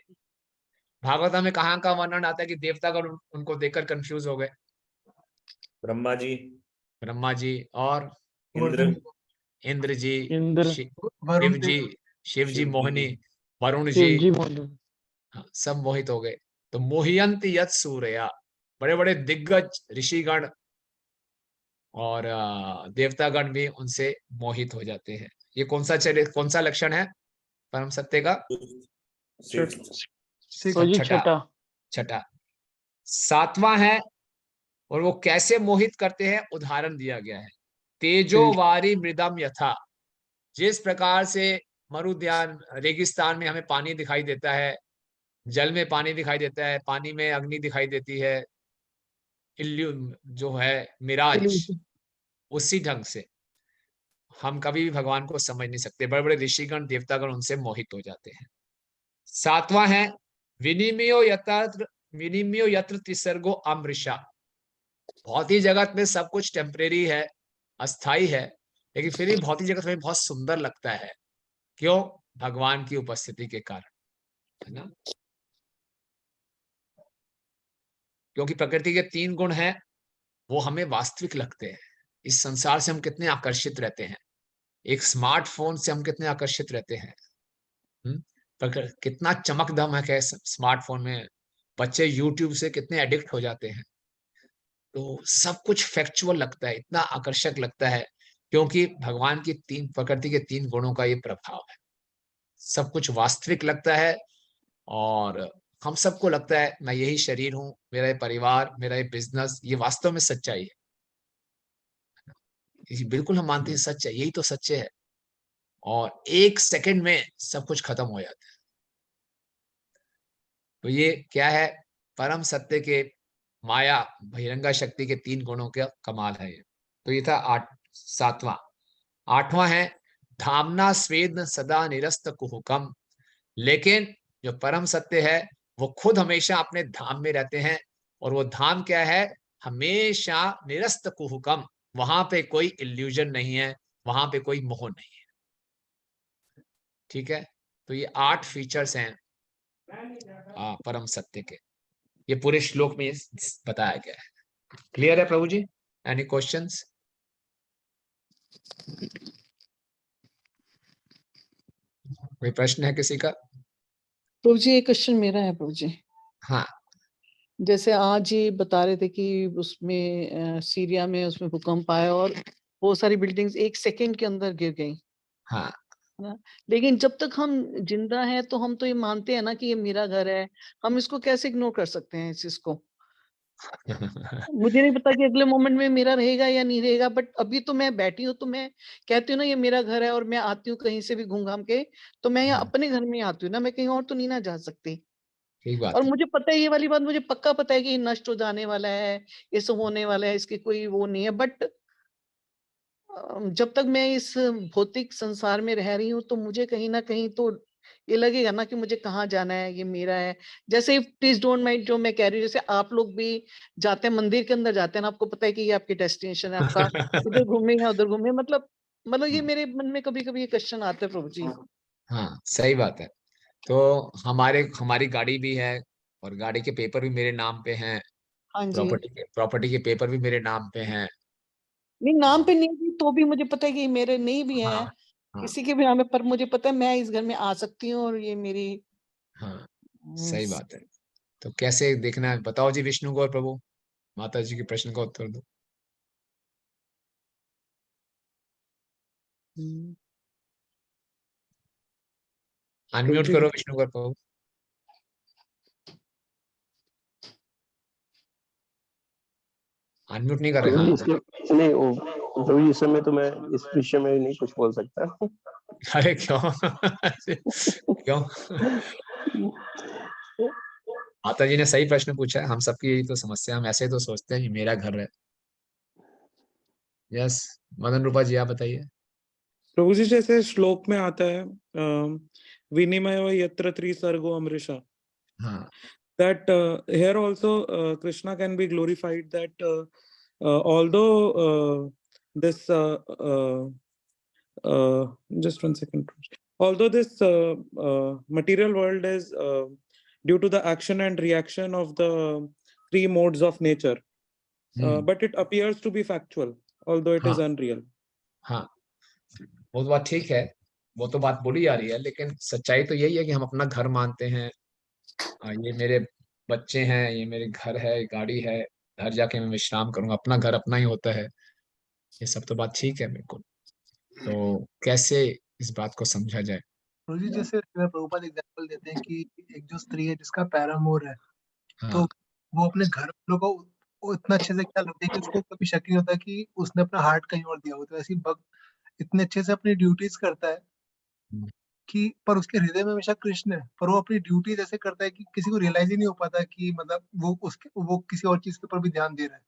भागवत में कहाँ का वर्णन आता है कि देवतागण उनको देखकर कंफ्यूज हो गए। ब्रह्मा जी और इंद्र जी, शिव जी मोहिनी, वरुण जी, हाँ, सब मोहित हो गए। तो मोहियंती यत् सूर्या, बड़े बड़े दिग्गज ऋषिगण और देवतागण भी उनसे मोहित हो जाते हैं। ये कौन सा लक्षण है परम सत्य का? छठा। सातवां है, और वो कैसे मोहित करते हैं उदाहरण दिया गया है। तेजो वारी मृदम यथा। जिस प्रकार से मरुद्यान रेगिस्तान में हमें पानी दिखाई देता है, जल में पानी दिखाई देता है, पानी में अग्नि दिखाई देती है, जो है मिराज, उसी ढंग से हम कभी भी भगवान को समझ नहीं सकते। बड़े बड़े ऋषिगण देवतागण उनसे मोहित हो जाते हैं। सातवां है विनिमयो यत्र तिसर्गो अमृषा। भौतिक जगत में सब कुछ टेम्परेरी है, अस्थाई है, लेकिन फिर भी भौतिक जगत में बहुत सुंदर लगता है। क्यों? भगवान की उपस्थिति के कारण, है ना। क्योंकि प्रकृति के 3 गुण हैं, वो हमें वास्तविक लगते हैं। इस संसार से हम कितने आकर्षित रहते हैं, एक स्मार्टफोन से हम कितने आकर्षित रहते हैं। कितना चमक दमक है स्मार्टफोन में, बच्चे यूट्यूब से कितने एडिक्ट हो जाते हैं। तो सब कुछ फैक्चुअल लगता है, इतना आकर्षक लगता है, क्योंकि भगवान की प्रकृति के 3 गुणों का ये प्रभाव है। सब कुछ वास्तविक लगता है, और हम सबको लगता है मैं यही शरीर हूँ, मेरा ये परिवार, मेरा ये बिजनेस, ये वास्तव में सच्चाई है। ये बिल्कुल हम मानते हैं सच है, यही तो सच्चे है, और 1 सेकंड में सब कुछ खत्म हो जाता है। तो ये क्या है? परम सत्य के माया बहिरंगा शक्ति के 3 गुणों का कमाल है ये। तो ये था 7वां। 8वां है धामना स्वेद सदा निरस्त कुहुकम। लेकिन जो परम सत्य है वो खुद हमेशा अपने धाम में रहते हैं, और वो धाम क्या है? हमेशा निरस्त कुहुकम। वहां पे कोई इल्यूजन नहीं है, वहां पे कोई मोह नहीं है। ठीक है, तो ये 8 फीचर्स हैं परम सत्य के। ये पूरे श्लोक में बताया गया है। क्लियर है प्रभु जी? Any questions? कोई प्रश्न है किसी का? प्रभु जी, एक क्वेश्चन मेरा है प्रभु जी। हाँ। जैसे आज ये बता रहे थे कि उसमें सीरिया में उसमें भूकंप आया और बहुत सारी बिल्डिंग्स 1 सेकंड के अंदर गिर गई। हाँ। है ना? लेकिन जब तक हम जिंदा हैं तो हम तो ये मानते हैं ना कि ये मेरा घर है। हम इसको कैसे इग्नोर कर सकते हैं इस चीज को? मुझे नहीं पता कि अगले मोमेंट में मेरा रहेगा या नहीं रहेगा, बट अभी तो मैं बैठी हूँ तो मैं कहती हूँ ना ये मेरा घर है, और मैं आती हूँ कहीं से भी घूम घाम के, तो मैं यहाँ अपने घर में ही आती हूँ ना, मैं कहीं और तो नहीं ना जा सकती। ठीक बात और है। मुझे पता है, ये वाली बात मुझे पक्का पता है कि ये नष्ट हो जाने वाला है, ये सब होने वाला है, इसकी कोई वो नहीं है, बट जब तक मैं इस भौतिक संसार में रह रही हूँ तो मुझे कहीं ना कहीं तो ये लगेगा ना कि मुझे कहाँ जाना है, ये मेरा है। जैसे प्लीज डोंट माइंड जो मैं कह रही हूँ, जैसे आप लोग भी जाते हैं मंदिर के अंदर जाते हैं ना, आपको पता है कि ये आपकी डेस्टिनेशन है, आपका इधर घूमे या उधर घूमे, मतलब ये मेरे मन में कभी कभी ये क्वेश्चन आता है प्रभु जी। हाँ, सही बात है। तो हमारी गाड़ी भी है, और गाड़ी के पेपर भी मेरे नाम पे हैं, हाँ जी। प्रॉपर्टी के पेपर भी मेरे नाम पे हैं। नहीं, नाम पे नहीं भी तो भी मुझे पता है कि मेरे नहीं भी हाँ। हैं हाँ। किसी के भी नाम पे, पर मुझे पता है मैं इस घर में आ सकती हूँ और ये मेरी हाँ, सही बात है। तो कैसे देखना है बताओ जी विष्णु गौर प्रभु, माता जी के प्रश्न का उत्तर दो। अनम्यूट जी। करो विष्णु गौर प्रभु। अनम्यूट नहीं कर रहे। हाँ। नहीं प्रभु जी, इस समय तो मैं इस विषय में नहीं कुछ बोल सकता। अरे क्यों? क्यों? माता जी ने सही प्रश्न पूछा है, हम सबकी यही तो समस्या, हम ऐसे तो सोचते हैं ये मेरा घर है। यस, मदन रूपा जी आप बताइए। प्रभु जी, जैसे श्लोक में आता है विनिमय व यत्र त्रिसर्गो अमृषा, हाँ। that here also Krishna can be glorified, that although this just 1 second, although this material world is due to the action and reaction of the 3 modes of nature, but it appears to be factual although it is हाँ। unreal. हाँ, वो तो बात ठीक है, वो तो बात बोली जा रही है, लेकिन सच्चाई तो यही है कि हम अपना घर मानते हैं। ये मेरे बच्चे हैं, ये मेरे घर है, गाड़ी है, घर जाके मैं विश्राम करूंगा, अपना घर अपना ही होता है। ये सब तो बात ठीक है बिल्कुल। तो कैसे इस बात को समझा जाए? प्रभु जी, जैसे प्रभुपाद एग्जांपल देते हैं कि एक जो स्त्री है जिसका पैरामोर है, तो हाँ। वो अपने घर वालों को वो इतना अच्छे से ख्याल रखती है कि उसको कभी शक नहीं होता कि उसने अपना हार्ट कहीं और दिया हो। तो ऐसी भक्त इतने अच्छे से अपनी ड्यूटीज करता है कि, पर उसके हृदय में हमेशा कृष्ण है, पर वो अपनी ड्यूटी जैसे करता है कि किसी को रियलाइज ही नहीं हो पाता कि मतलब वो किसी और चीज के ऊपर भी ध्यान दे रहा है।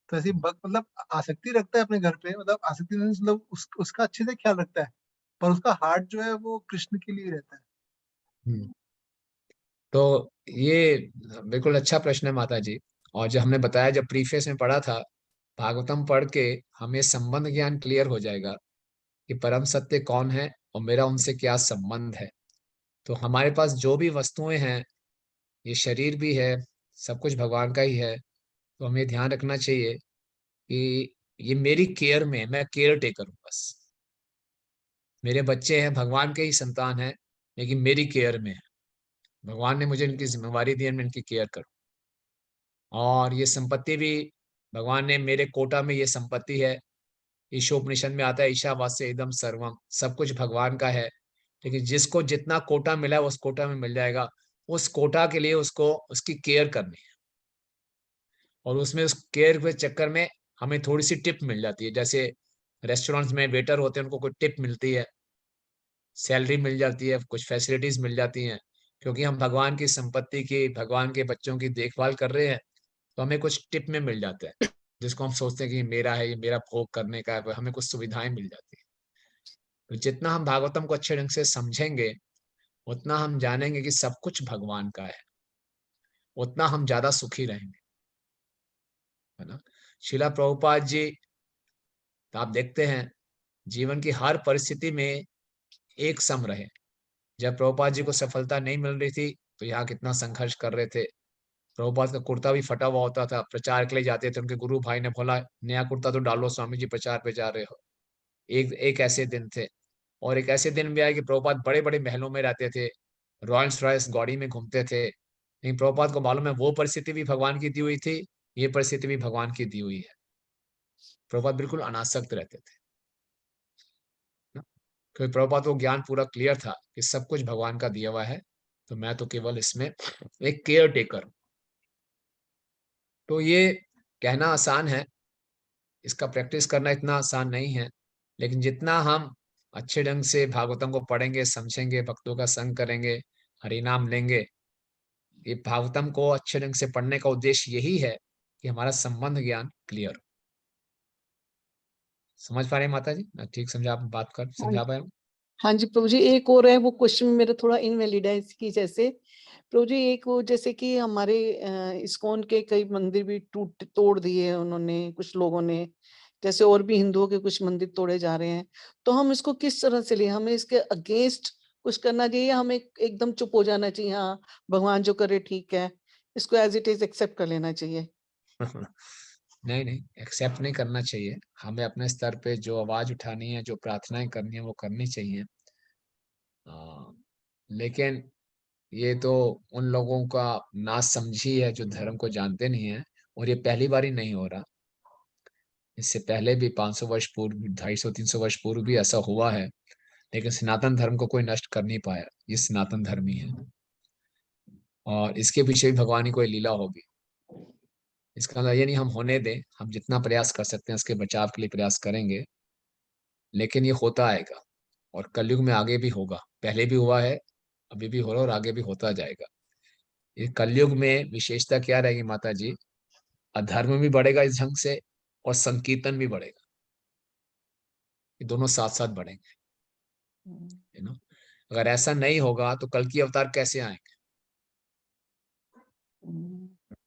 तो ऐसी भक्त मतलब आसक्ति रखता है अपने घर पे, मतलब आसक्ति मतलब उसका अच्छे से ख्याल रखता है, पर उसका हार्ट जो है वो कृष्ण के लिए रहता है। तो ये बिल्कुल अच्छा प्रश्न है माता जी। और जो हमने बताया, जब प्रीफेस में पढ़ा था, भागवतम पढ़ के हमें संबंध ज्ञान क्लियर हो जाएगा कि परम सत्य कौन है और मेरा उनसे क्या संबंध है। तो हमारे पास जो भी वस्तुएं हैं, ये शरीर भी है, सब कुछ भगवान का ही है, तो हमें ध्यान रखना चाहिए कि ये मेरी केयर में, मैं केयर टेकर हूँ बस। मेरे बच्चे हैं, भगवान के ही संतान हैं, लेकिन मेरी केयर में है। भगवान ने मुझे इनकी जिम्मेवारी दी है, मैं इनकी केयर करूँ। और ये संपत्ति भी भगवान ने, मेरे कोटा में ये संपत्ति है। ईशोपनिषद में आता है, ईशावास्य इदम सर्वम, सब कुछ भगवान का है, लेकिन जिसको जितना कोटा मिला है उस कोटा में मिल जाएगा। उस कोटा के लिए उसको उसकी केयर करनी है, और उसमें उस केयर के चक्कर में हमें थोड़ी सी टिप मिल जाती है। जैसे रेस्टोरेंट्स में वेटर होते हैं, उनको कोई टिप मिलती है, सैलरी मिल जाती है, कुछ फैसिलिटीज मिल जाती हैं, क्योंकि हम भगवान की संपत्ति की, भगवान के बच्चों की देखभाल कर रहे हैं, तो हमें कुछ टिप में मिल जाता है, जिसको हम सोचते हैं कि ये मेरा है, ये मेरा भोग करने का है, हमें कुछ सुविधाएं मिल जाती है। तो जितना हम भागवतम को अच्छे ढंग से समझेंगे, उतना हम जानेंगे कि सब कुछ भगवान का है, उतना हम ज्यादा सुखी रहेंगे, है ना। शिला प्रभुपाद जी, तो आप देखते हैं जीवन की हर परिस्थिति में एक सम रहे। जब प्रभुपाद जी को सफलता नहीं मिल रही थी, तो यहाँ कितना संघर्ष कर रहे थे। प्रभुपाद का कुर्ता भी फटा हुआ होता था, प्रचार के लिए जाते थे, उनके गुरु भाई ने बोला नया कुर्ता तो डालो, स्वामी जी प्रचार पे जा रहे हो। एक एक ऐसे दिन थे, और एक ऐसे दिन भी आए कि प्रभुपाद बड़े बड़े महलों में रहते थे, रॉयल्स रॉयल्स गाड़ी में घूमते थे, लेकिन प्रभुपाद को मालूम है वो परिस्थिति भी भगवान की दी हुई थी, ये परिस्थिति भी भगवान की दी हुई है। प्रभुपाद बिल्कुल अनासक्त रहते थे, क्योंकि प्रभुपाद को ज्ञान पूरा क्लियर था कि सब कुछ भगवान का दिया हुआ है, तो मैं तो केवल इसमें एक केयर टेकर। तो ये कहना आसान है, इसका प्रैक्टिस करना इतना आसान नहीं है, लेकिन जितना हम अच्छे ढंग से भागवतम को पढ़ेंगे, समझेंगे, भक्तों का संग करेंगे, हरिनाम लेंगे। ये भागवतम को अच्छे ढंग से पढ़ने का उद्देश्य यही है कि हमारा संबंध ज्ञान क्लियर हो। समझ पा रहे हैं माता जी? मैं ठीक समझा, आप बात कर समझा पाए? हाँ जी प्रभु जी, एक और है, वो क्वेश्चन मेरा थोड़ा इनवैलिड है इसकी। जैसे प्रभु जी, एक वो जैसे कि हमारे इस्कॉन के कई मंदिर भी तोड़ दिए उन्होंने, कुछ लोगों ने, जैसे और भी हिंदुओं के कुछ मंदिर तोड़े जा रहे हैं, तो हम इसको किस तरह से लें? हमें इसके अगेंस्ट कुछ करना चाहिए, हमें एकदम चुप हो जाना चाहिए, हाँ भगवान जो करे ठीक है, इसको एज इट इज एक्सेप्ट कर लेना चाहिए? नहीं नहीं, एक्सेप्ट नहीं करना चाहिए। हमें अपने स्तर पे जो आवाज उठानी है, जो प्रार्थनाएं करनी है, वो करनी चाहिए। लेकिन ये तो उन लोगों का नासमझी है जो धर्म को जानते नहीं है, और ये पहली बार ही नहीं हो रहा। इससे पहले भी 500 वर्ष पूर्व, 250-300 वर्ष पूर्व भी ऐसा हुआ है, लेकिन सनातन धर्म को कोई नष्ट कर नहीं पाया। ये सनातन धर्म ही है, और इसके पीछे भी भगवान की कोई लीला होगी। इसका मतलब ये नहीं हम होने दें, हम जितना प्रयास कर सकते हैं उसके बचाव के लिए प्रयास करेंगे, लेकिन ये होता आएगा, और कलयुग में आगे भी होगा। पहले भी हुआ है, अभी भी हो रहा है, और आगे भी होता जाएगा। ये कलयुग में विशेषता क्या रहेगी माता जी? अधर्म भी बढ़ेगा इस ढंग से, और संकीर्तन भी बढ़ेगा। ये दोनों साथ साथ बढ़ेंगे, है ना। अगर ऐसा नहीं होगा तो कल की अवतार कैसे आएंगे?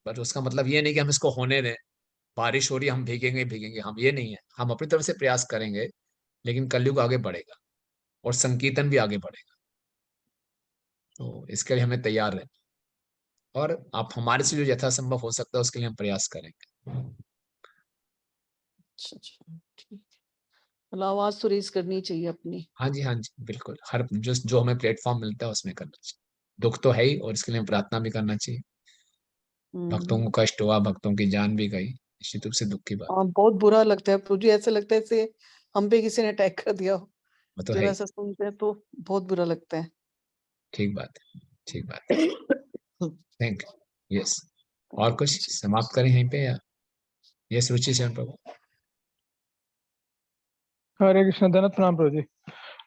बट उसका मतलब ये नहीं कि हम इसको होने दें, बारिश हो रही है हम भीगेंगे भीगेंगे, हम ये नहीं है। हम अपनी तरफ से प्रयास करेंगे, लेकिन कलयुग आगे बढ़ेगा और संकीर्तन भी आगे बढ़ेगा। तो इसके लिए हमें तैयार रहना, और आप हमारे से जो यथासंभव हो सकता है उसके लिए हम प्रयास करेंगे। अच्छा, ठीक, मतलब आवाज तो रेज करनी चाहिए अपनी। हाँ जी, हाँ जी, बिल्कुल। हर जो हमें प्लेटफॉर्म मिलता है उसमें करना चाहिए। दुख तो है ही, और इसके लिए प्रार्थना भी करना चाहिए। भक्तों को कष्ट हुआ, भक्तों की जान भी गई, निश्चित रूप से दुख की बात। हाँ, बहुत बुरा लगता है प्रभु जी, ऐसा लगता है जैसे हम पे किसी ने अटैक कर दिया हो। वो तो जब है, ऐसा सुनते हैं तो बहुत बुरा लगता है। ठीक बात है, ठीक बात है। Thank you. यस, और कुछ समाप्त करें यहीं पे, या यस रुचि शरण प्रभु? हरे कृष्ण, धन्यवाद, प्रणाम प्रभु जी।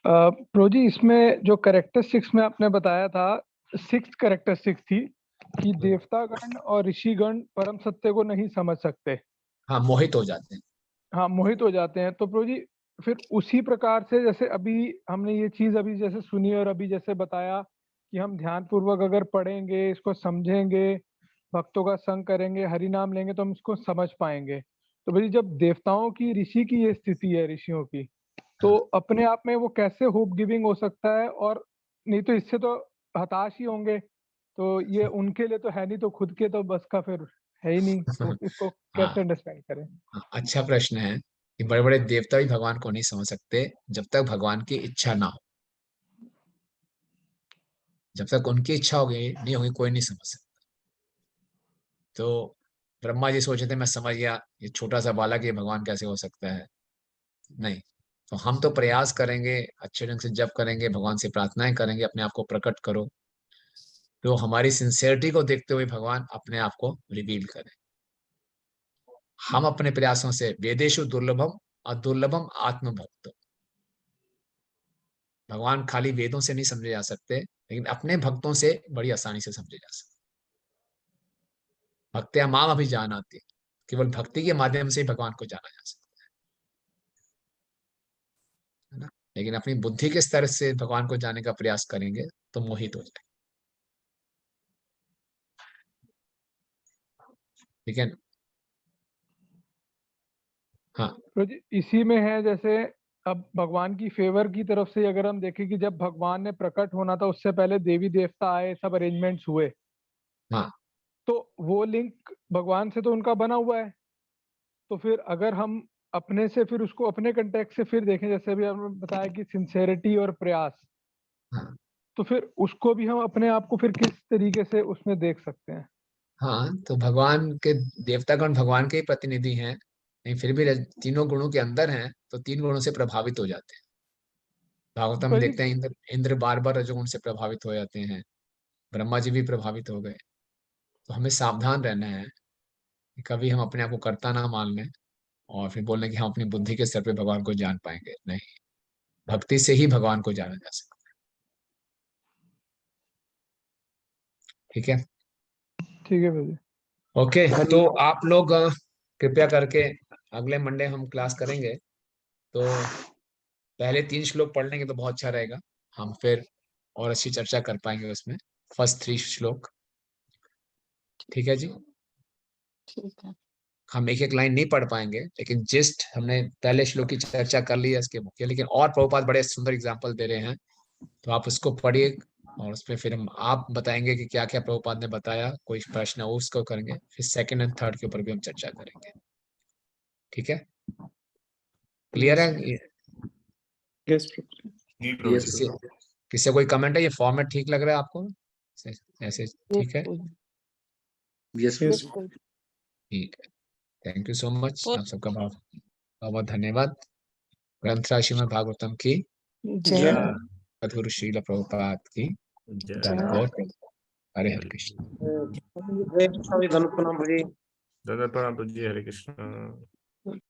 प्रभु जी, इसमें जो कैरेक्टरिस्टिक्स में आपने बताया था, 6 कैरेक्टरिस्टिक्स थी कि देवतागण और ऋषिगण परम सत्य को नहीं समझ सकते। हाँ, मोहित हो जाते हैं। हाँ, मोहित हो जाते हैं। तो प्रभु जी, फिर उसी प्रकार से जैसे अभी हमने ये चीज अभी जैसे सुनी और अभी जैसे बताया कि हम ध्यान पूर्वक अगर पढ़ेंगे, इसको समझेंगे, भक्तों का संग करेंगे, हरि नाम लेंगे तो हम इसको समझ पाएंगे। तो भाई जब देवताओं की, ऋषि की ये स्थिति है, ऋषियों की, तो अपने आप में वो कैसे होप गिविंग हो सकता है? और नहीं तो इससे तो हताश ही होंगे। तो ये उनके लिए तो है नहीं, तो खुद के तो बस का फिर है ही नहीं, तो इसको कैसे हाँ, अंडरस्टैंड करें? अच्छा प्रश्न है कि बड़े बड़े देवता भी भगवान को नहीं समझ सकते जब तक भगवान की इच्छा ना हो। जब तक उनकी इच्छा होगी नहीं होगी, कोई नहीं समझ सकता। तो ब्रह्मा जी सोचे थे मैं समझ गया, ये छोटा सा बालक ये भगवान कैसे हो सकता है। नहीं, तो हम तो प्रयास करेंगे, अच्छे ढंग से जप करेंगे, भगवान से प्रार्थनाएं करेंगे, अपने आप को प्रकट करो, तो हमारी सिंसियरिटी को देखते हुए भगवान अपने आप को रिवील करें। हम अपने प्रयासों से वेदेशु दुर्लभम अदुर्लभम आत्मभक्त, भगवान खाली वेदों से नहीं समझे जा सकते, लेकिन अपने भक्तों से बड़ी आसानी से समझे जा सकते। भक्त्या माम अभी जानाति, केवल भक्ति के माध्यम से ही भगवान को जाना जा सकता है ना। लेकिन अपनी बुद्धि के स्तर से भगवान को जानने का प्रयास करेंगे तो मोहित हो जाए। ठीक है। हाँ, तो जी इसी में है, जैसे अब भगवान की फेवर की तरफ से अगर हम देखें कि जब भगवान ने प्रकट होना था उससे पहले देवी देवता आए, सब अरेंजमेंट्स हुए, हाँ, तो वो लिंक भगवान से तो उनका बना हुआ है। तो फिर अगर हम अपने से फिर उसको अपने कंटेक्स्ट से फिर देखें, जैसे अभी आपने बताया कि सिंसेरिटी और प्रयास, हाँ, तो फिर उसको भी हम अपने आप को फिर किस तरीके से उसमें देख सकते हैं? हाँ, तो भगवान के देवतागण भगवान के ही प्रतिनिधि हैं, लेकिन फिर भी तीनों गुणों के अंदर हैं, तो तीन गुणों से प्रभावित हो जाते हैं। भागवतम में पर जी देखते हैं इंद्र इंद्र बार बार रजोगुण से प्रभावित हो जाते हैं, ब्रह्मा जी भी प्रभावित हो गए। तो हमें सावधान रहना है कि कभी हम अपने आप को कर्ता ना मान लें और फिर बोलने कि हम अपनी बुद्धि के स्तर पे भगवान को जान पाएंगे। नहीं, भक्ति से ही भगवान को जाना जा सकता है। ठीक है। ठीक है भाई। ओके, तो आप लोग कृपया करके अगले मंडे हम क्लास करेंगे, तो पहले 3 श्लोक पढ़ लेंगे तो बहुत अच्छा रहेगा। हम फिर और अच्छी चर्चा कर पाएंगे उसमें, फर्स्ट 3 श्लोक। ठीक है जी। ठीक है। हम एक एक लाइन नहीं पढ़ पाएंगे, लेकिन जिस्ट हमने पहले श्लोक की चर्चा कर ली है इसके मुख्य, लेकिन और प्रभुपाद बड़े सुंदर एग्जाम्पल दे रहे हैं, तो आप उसको पढ़िए और उसमें फिर हम आप बताएंगे कि क्या क्या प्रभुपाद ने बताया, कोई प्रश्न है वो उसको करेंगे, फिर सेकंड एंड थर्ड के ऊपर भी हम चर्चा करेंगे। ठीक है, क्लियर है ये? Yes, किसी किसी कोई कमेंट है? ये फॉर्मेट ठीक लग रहा है आपको? ऐसे ठीक है? यस बिल्कुल। ठीक है, थैंक यू सो मच। और आप सबका बहुत बहुत धन्यवाद। ग्रंथराज श्रीमद् भागवतम की जय अधुर श्रील प्रभुपाद की जय जय। हरे हरे कृष्ण। जय कृष्ण जी, धन्यवाद प्रणाम जी। प्रणाम जी, हरे कृष्ण।